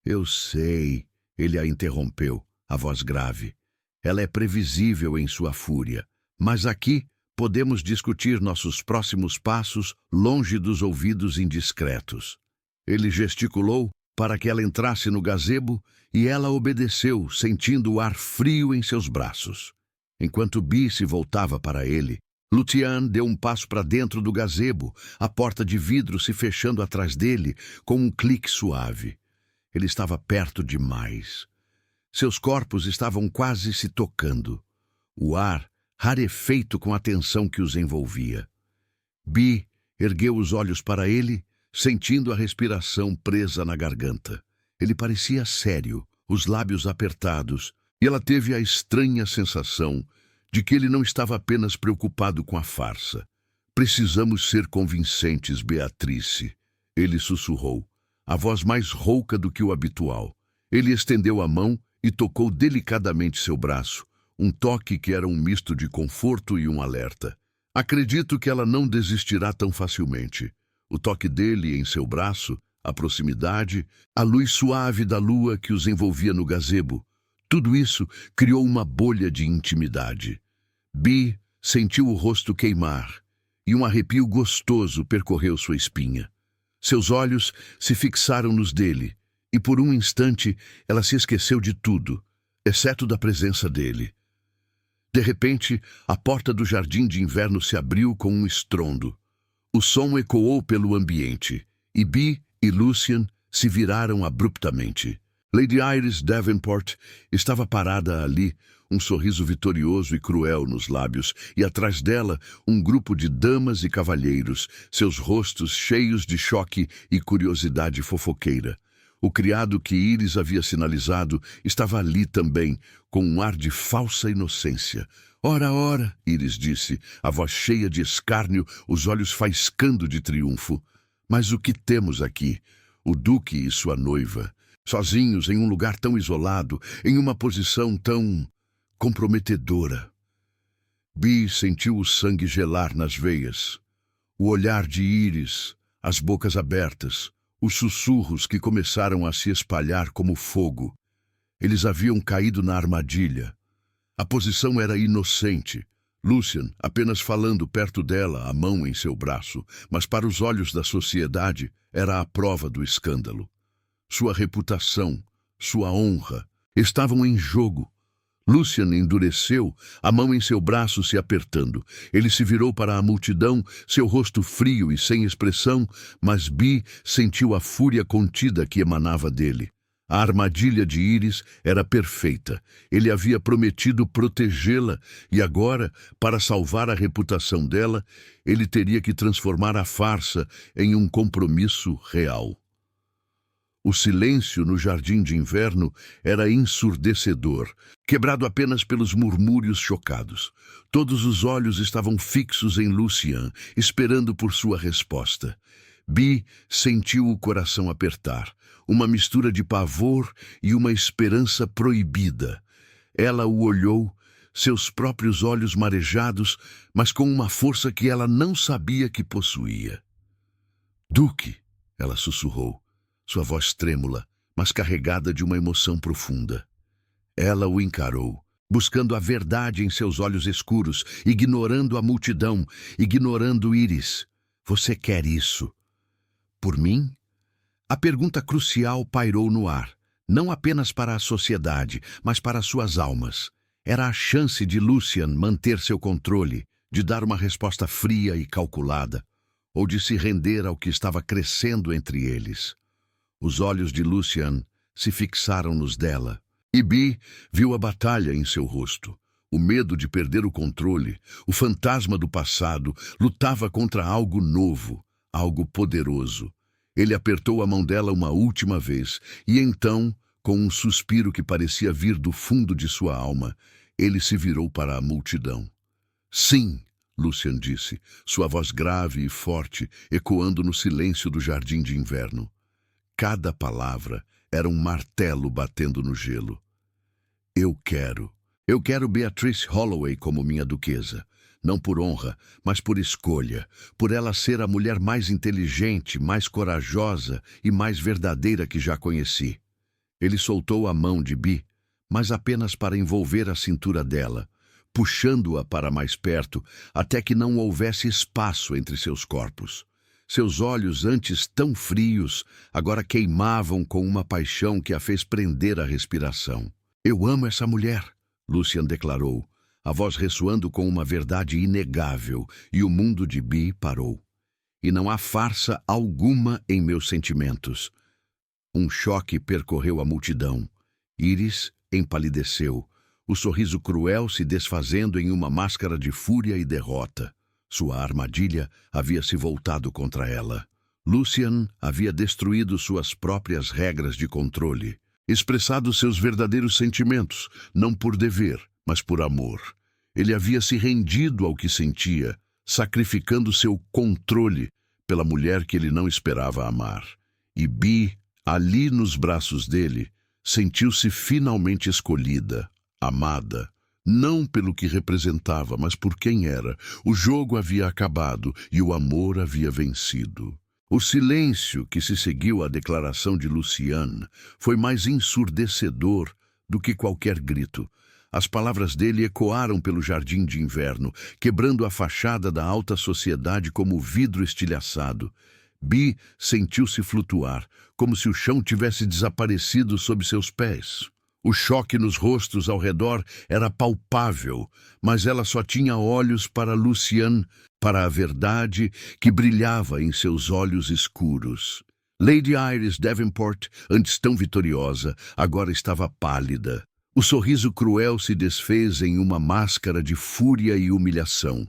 "Eu sei", ele a interrompeu, a voz grave. "Ela é previsível em sua fúria, mas aqui podemos discutir nossos próximos passos longe dos ouvidos indiscretos." Ele gesticulou para que ela entrasse no gazebo e ela obedeceu, sentindo o ar frio em seus braços. Enquanto Bee se voltava para ele, Lucian deu um passo para dentro do gazebo, a porta de vidro se fechando atrás dele com um clique suave. Ele estava perto demais. Seus corpos estavam quase se tocando. O ar rarefeito com a tensão que os envolvia. Bee ergueu os olhos para ele, sentindo a respiração presa na garganta. Ele parecia sério, os lábios apertados, e ela teve a estranha sensação de que ele não estava apenas preocupado com a farsa. "Precisamos ser convincentes, Beatrice", ele sussurrou, a voz mais rouca do que o habitual. Ele estendeu a mão e tocou delicadamente seu braço, um toque que era um misto de conforto e um alerta. Acredito que ela não desistirá tão facilmente. O toque dele em seu braço, a proximidade, a luz suave da lua que os envolvia no gazebo, tudo isso criou uma bolha de intimidade. Bee sentiu o rosto queimar, e um arrepio gostoso percorreu sua espinha. Seus olhos se fixaram nos dele, e por um instante ela se esqueceu de tudo, exceto da presença dele. De repente, a porta do jardim de inverno se abriu com um estrondo. O som ecoou pelo ambiente, e Bee e Lucian se viraram abruptamente. Lady Iris Davenport estava parada ali, um sorriso vitorioso e cruel nos lábios, e atrás dela um grupo de damas e cavalheiros, seus rostos cheios de choque e curiosidade fofoqueira. O criado que Iris havia sinalizado estava ali também, com um ar de falsa inocência. Ora, ora, Iris disse, a voz cheia de escárnio, os olhos faiscando de triunfo. Mas o que temos aqui? O duque e sua noiva, sozinhos em um lugar tão isolado, em uma posição tão comprometedora. Bee sentiu o sangue gelar nas veias. O olhar de Iris, as bocas abertas, os sussurros que começaram a se espalhar como fogo. Eles haviam caído na armadilha. A posição era inocente. Lucian apenas falando perto dela, a mão em seu braço, mas para os olhos da sociedade era a prova do escândalo. Sua reputação, sua honra, estavam em jogo. Lucian endureceu, a mão em seu braço se apertando. Ele se virou para a multidão, seu rosto frio e sem expressão, mas Bee sentiu a fúria contida que emanava dele. A armadilha de Iris era perfeita. Ele havia prometido protegê-la e agora, para salvar a reputação dela, ele teria que transformar a farsa em um compromisso real. O silêncio no jardim de inverno era ensurdecedor, quebrado apenas pelos murmúrios chocados. Todos os olhos estavam fixos em Lucian, esperando por sua resposta. Bee sentiu o coração apertar, uma mistura de pavor e uma esperança proibida. Ela o olhou, seus próprios olhos marejados, mas com uma força que ela não sabia que possuía. "Duque", ela sussurrou, sua voz trêmula, mas carregada de uma emoção profunda. Ela o encarou, buscando a verdade em seus olhos escuros, ignorando a multidão, ignorando Iris. "Você quer isso? Por mim?" A pergunta crucial pairou no ar, não apenas para a sociedade, mas para suas almas. Era a chance de Lucian manter seu controle, de dar uma resposta fria e calculada, ou de se render ao que estava crescendo entre eles. Os olhos de Lucian se fixaram nos dela, e Bee viu a batalha em seu rosto. O medo de perder o controle, o fantasma do passado, lutava contra algo novo, algo poderoso. Ele apertou a mão dela uma última vez, e então, com um suspiro que parecia vir do fundo de sua alma, ele se virou para a multidão. "Sim", Lucian disse, sua voz grave e forte, ecoando no silêncio do jardim de inverno. Cada palavra era um martelo batendo no gelo. Eu quero Beatrice Holloway como minha duquesa. Não por honra, mas por escolha, por ela ser a mulher mais inteligente, mais corajosa e mais verdadeira que já conheci." Ele soltou a mão de Bee, mas apenas para envolver a cintura dela, puxando-a para mais perto, até que não houvesse espaço entre seus corpos. Seus olhos, antes tão frios, agora queimavam com uma paixão que a fez prender a respiração. "Eu amo essa mulher", Lucian declarou, a voz ressoando com uma verdade inegável, e o mundo de Bee parou. "E não há farsa alguma em meus sentimentos." Um choque percorreu a multidão. Iris empalideceu, o sorriso cruel se desfazendo em uma máscara de fúria e derrota. Sua armadilha havia se voltado contra ela. Lucian havia destruído suas próprias regras de controle, expressado seus verdadeiros sentimentos, não por dever, mas por amor. Ele havia se rendido ao que sentia, sacrificando seu controle pela mulher que ele não esperava amar. E Bee, ali nos braços dele, Sentiu-se finalmente escolhida, amada, não pelo que representava, mas por quem era. O jogo havia acabado e o amor havia vencido. O silêncio que se seguiu à declaração de Lucian foi mais ensurdecedor do que qualquer grito. As palavras dele ecoaram pelo jardim de inverno, quebrando a fachada da alta sociedade como vidro estilhaçado. Bee sentiu-se flutuar, como se o chão tivesse desaparecido sob seus pés. O choque nos rostos ao redor era palpável, mas ela só tinha olhos para Lucian, para a verdade que brilhava em seus olhos escuros. Lady Iris Davenport, antes tão vitoriosa, agora estava pálida. O sorriso cruel se desfez em uma máscara de fúria e humilhação.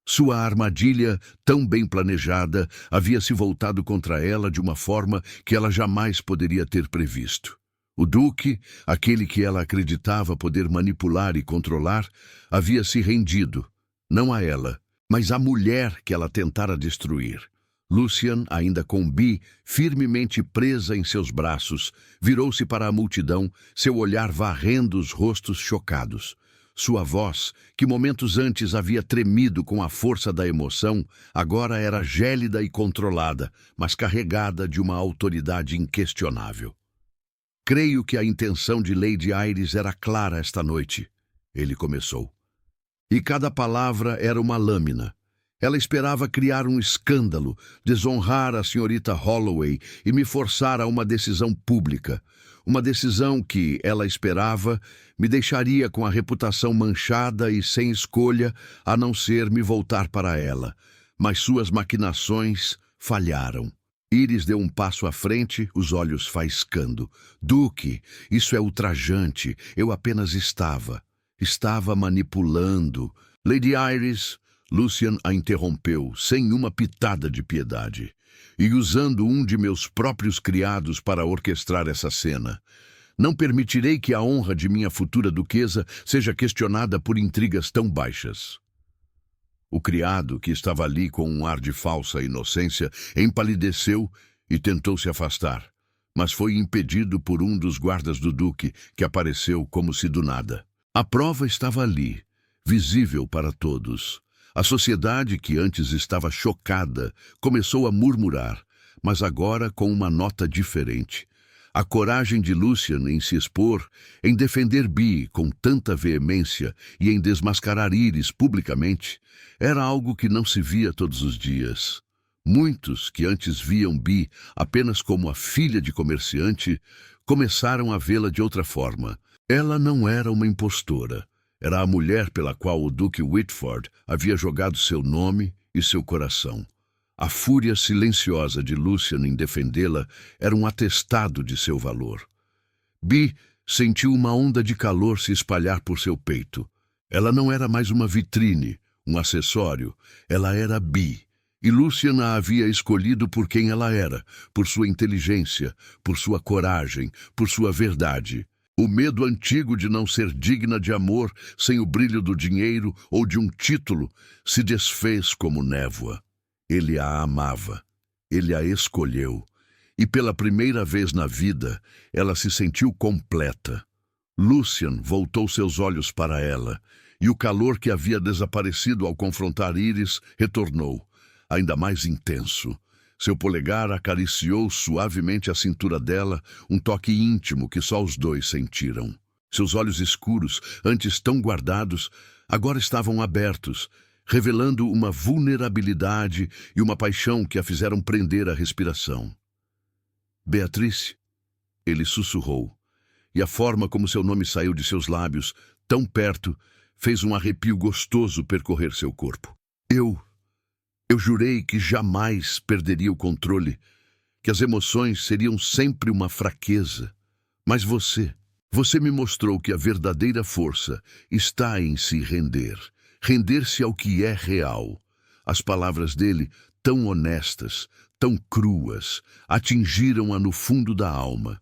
Sua armadilha, tão bem planejada, havia se voltado contra ela de uma forma que ela jamais poderia ter previsto. O Duque, aquele que ela acreditava poder manipular e controlar, havia se rendido, não a ela, mas à mulher que ela tentara destruir. Lucian, ainda com Bee firmemente presa em seus braços, virou-se para a multidão, seu olhar varrendo os rostos chocados. Sua voz, que momentos antes havia tremido com a força da emoção, agora era gélida e controlada, mas carregada de uma autoridade inquestionável. Creio que a intenção de Lady Iris era clara esta noite, ele começou. E cada palavra era uma lâmina. Ela esperava criar um escândalo, desonrar a senhorita Holloway e me forçar a uma decisão pública. Uma decisão que, ela esperava, me deixaria com a reputação manchada e sem escolha, a não ser me voltar para ela. Mas suas maquinações falharam. Iris deu um passo à frente, os olhos faiscando. Duque, isso é ultrajante. Eu apenas estava manipulando. Lady Iris, Lucian a interrompeu, sem uma pitada de piedade, e usando um de meus próprios criados para orquestrar essa cena. Não permitirei que a honra de minha futura duquesa seja questionada por intrigas tão baixas. O criado, que estava ali com um ar de falsa inocência, empalideceu e tentou se afastar, mas foi impedido por um dos guardas do duque, que apareceu como se do nada. A prova estava ali, visível para todos. A sociedade, que antes estava chocada, começou a murmurar, mas agora com uma nota diferente. A coragem de Lucian em se expor, em defender Bee com tanta veemência e em desmascarar Iris publicamente, era algo que não se via todos os dias. Muitos que antes viam Bee apenas como a filha de comerciante, começaram a vê-la de outra forma. Ela não era uma impostora. Era a mulher pela qual o Duque Whitford havia jogado seu nome e seu coração. A fúria silenciosa de Lucian em defendê-la era um atestado de seu valor. Bee sentiu uma onda de calor se espalhar por seu peito. Ela não era mais uma vitrine, um acessório. Ela era Bee. E Lucian a havia escolhido por quem ela era, por sua inteligência, por sua coragem, por sua verdade. O medo antigo de não ser digna de amor sem o brilho do dinheiro ou de um título se desfez como névoa. Ele a amava. Ele a escolheu. E pela primeira vez na vida, ela se sentiu completa. Lucian voltou seus olhos para ela, e o calor que havia desaparecido ao confrontar Iris retornou, ainda mais intenso. Seu polegar acariciou suavemente a cintura dela, um toque íntimo que só os dois sentiram. Seus olhos escuros, antes tão guardados, agora estavam abertos, revelando uma vulnerabilidade e uma paixão que a fizeram prender a respiração. Beatrice, ele sussurrou, e a forma como seu nome saiu de seus lábios, tão perto, fez um arrepio gostoso percorrer seu corpo. Eu jurei que jamais perderia o controle, que as emoções seriam sempre uma fraqueza. Mas você me mostrou que a verdadeira força está em se render. Render-se ao que é real. As palavras dele, tão honestas, tão cruas, atingiram-a no fundo da alma.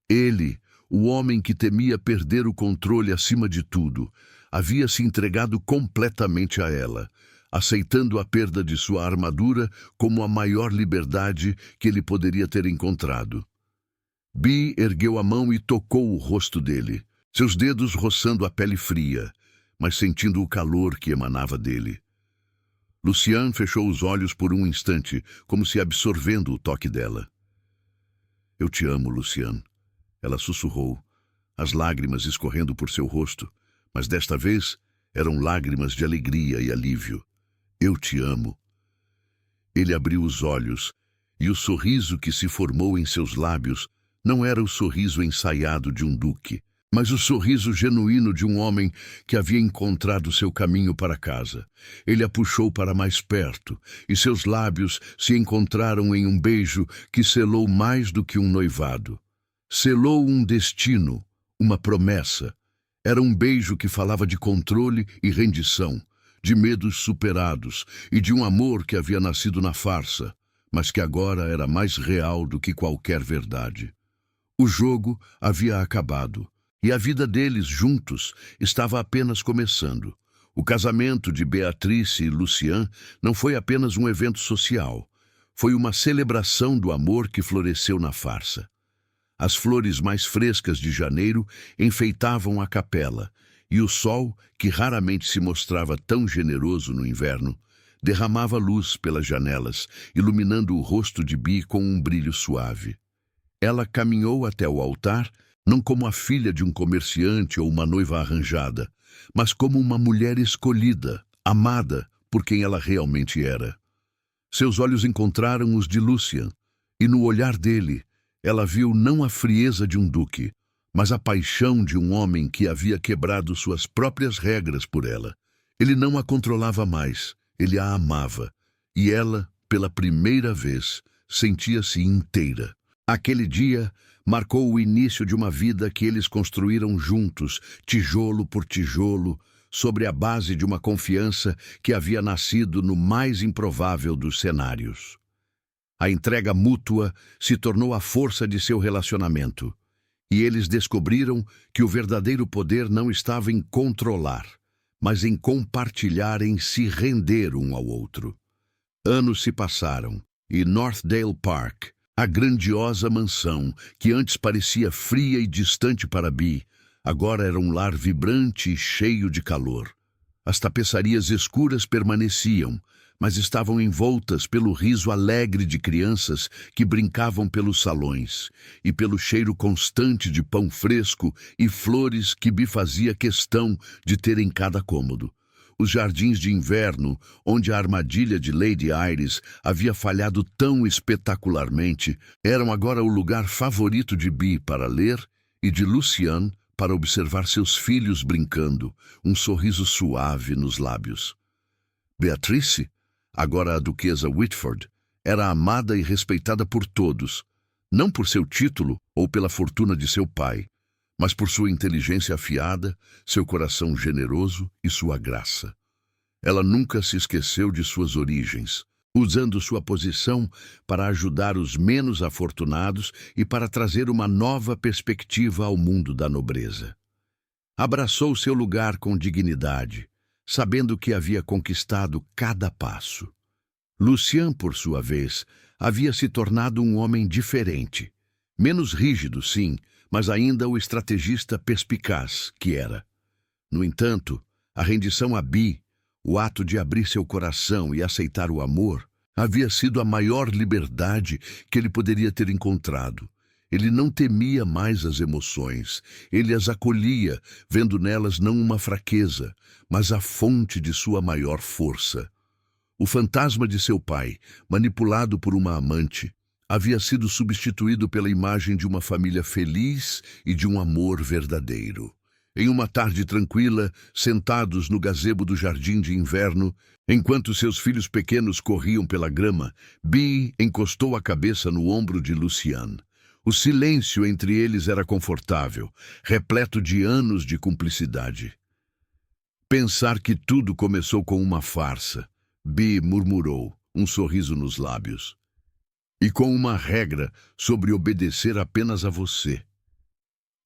Ele, o homem que temia perder o controle acima de tudo, havia se entregado completamente a ela, aceitando a perda de sua armadura como a maior liberdade que ele poderia ter encontrado. Bee ergueu a mão e tocou o rosto dele, seus dedos roçando a pele fria, mas sentindo o calor que emanava dele. Lucian fechou os olhos por um instante, como se absorvendo o toque dela. Eu te amo, Lucian. Ela sussurrou, as lágrimas escorrendo por seu rosto, mas desta vez eram lágrimas de alegria e alívio. Eu te amo. Ele abriu os olhos, e o sorriso que se formou em seus lábios não era o sorriso ensaiado de um duque, mas o sorriso genuíno de um homem que havia encontrado seu caminho para casa. Ele a puxou para mais perto, e seus lábios se encontraram em um beijo que selou mais do que um noivado. Selou um destino, uma promessa. Era um beijo que falava de controle e rendição, de medos superados e de um amor que havia nascido na farsa, mas que agora era mais real do que qualquer verdade. O jogo havia acabado, e a vida deles juntos estava apenas começando. O casamento de Beatrice e Lucian não foi apenas um evento social, foi uma celebração do amor que floresceu na farsa. As flores mais frescas de janeiro enfeitavam a capela, e o sol, que raramente se mostrava tão generoso no inverno, derramava luz pelas janelas, iluminando o rosto de Bee com um brilho suave. Ela caminhou até o altar, não como a filha de um comerciante ou uma noiva arranjada, mas como uma mulher escolhida, amada por quem ela realmente era. Seus olhos encontraram os de Lucian, e no olhar dele, ela viu não a frieza de um duque, mas a paixão de um homem que havia quebrado suas próprias regras por ela. Ele não a controlava mais, ele a amava, e ela, pela primeira vez, sentia-se inteira. Aquele dia marcou o início de uma vida que eles construíram juntos, tijolo por tijolo, sobre a base de uma confiança que havia nascido no mais improvável dos cenários. A entrega mútua se tornou a força de seu relacionamento, e eles descobriram que o verdadeiro poder não estava em controlar, mas em compartilhar, em se render um ao outro. Anos se passaram, e Northdale Park, a grandiosa mansão, que antes parecia fria e distante para Bee, agora era um lar vibrante e cheio de calor. As tapeçarias escuras permaneciam, mas estavam envoltas pelo riso alegre de crianças que brincavam pelos salões, e pelo cheiro constante de pão fresco e flores que Bee fazia questão de ter em cada cômodo. Os jardins de inverno, onde a armadilha de Lady Iris havia falhado tão espetacularmente, eram agora o lugar favorito de Bee para ler e de Lucian para observar seus filhos brincando, um sorriso suave nos lábios. Beatrice, agora a duquesa Whitford, era amada e respeitada por todos, não por seu título ou pela fortuna de seu pai, mas por sua inteligência afiada, seu coração generoso e sua graça. Ela nunca se esqueceu de suas origens, usando sua posição para ajudar os menos afortunados e para trazer uma nova perspectiva ao mundo da nobreza. Abraçou seu lugar com dignidade, sabendo que havia conquistado cada passo. Lucian, por sua vez, havia se tornado um homem diferente, menos rígido, sim, mas ainda o estrategista perspicaz que era. No entanto, a rendição a Bee, o ato de abrir seu coração e aceitar o amor, havia sido a maior liberdade que ele poderia ter encontrado. Ele não temia mais as emoções, ele as acolhia, vendo nelas não uma fraqueza, mas a fonte de sua maior força. O fantasma de seu pai, manipulado por uma amante, havia sido substituído pela imagem de uma família feliz e de um amor verdadeiro. Em uma tarde tranquila, sentados no gazebo do jardim de inverno, enquanto seus filhos pequenos corriam pela grama, Bee encostou a cabeça no ombro de Lucian. O silêncio entre eles era confortável, repleto de anos de cumplicidade. Pensar que tudo começou com uma farsa, Bee murmurou, um sorriso nos lábios. E com uma regra sobre obedecer apenas a você.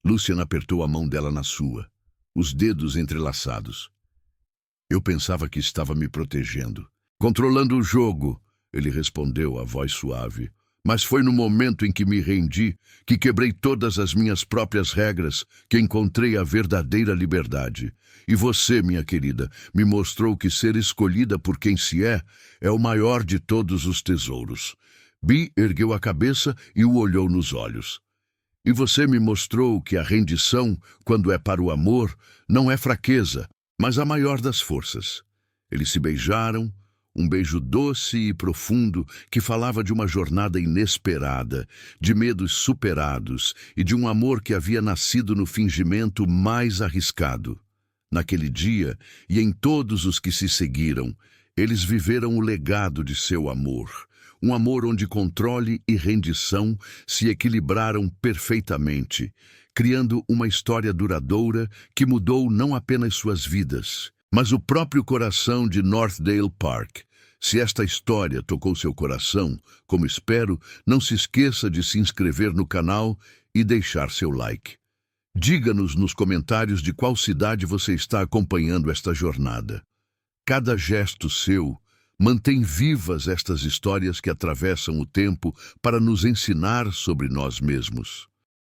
Lucian apertou a mão dela na sua, os dedos entrelaçados. Eu pensava que estava me protegendo. Controlando o jogo, ele respondeu, a voz suave. Mas foi no momento em que me rendi, que quebrei todas as minhas próprias regras, que encontrei a verdadeira liberdade. E você, minha querida, me mostrou que ser escolhida por quem se é o maior de todos os tesouros. Bee ergueu a cabeça e o olhou nos olhos. E você me mostrou que a rendição, quando é para o amor, não é fraqueza, mas a maior das forças. Eles se beijaram, um beijo doce e profundo que falava de uma jornada inesperada, de medos superados e de um amor que havia nascido no fingimento mais arriscado. Naquele dia, e em todos os que se seguiram, eles viveram o legado de seu amor. Um amor onde controle e rendição se equilibraram perfeitamente, criando uma história duradoura que mudou não apenas suas vidas, mas o próprio coração de Northdale Park. Se esta história tocou seu coração, como espero, não se esqueça de se inscrever no canal e deixar seu like. Diga-nos nos comentários de qual cidade você está acompanhando esta jornada. Cada gesto seu mantém vivas estas histórias que atravessam o tempo para nos ensinar sobre nós mesmos.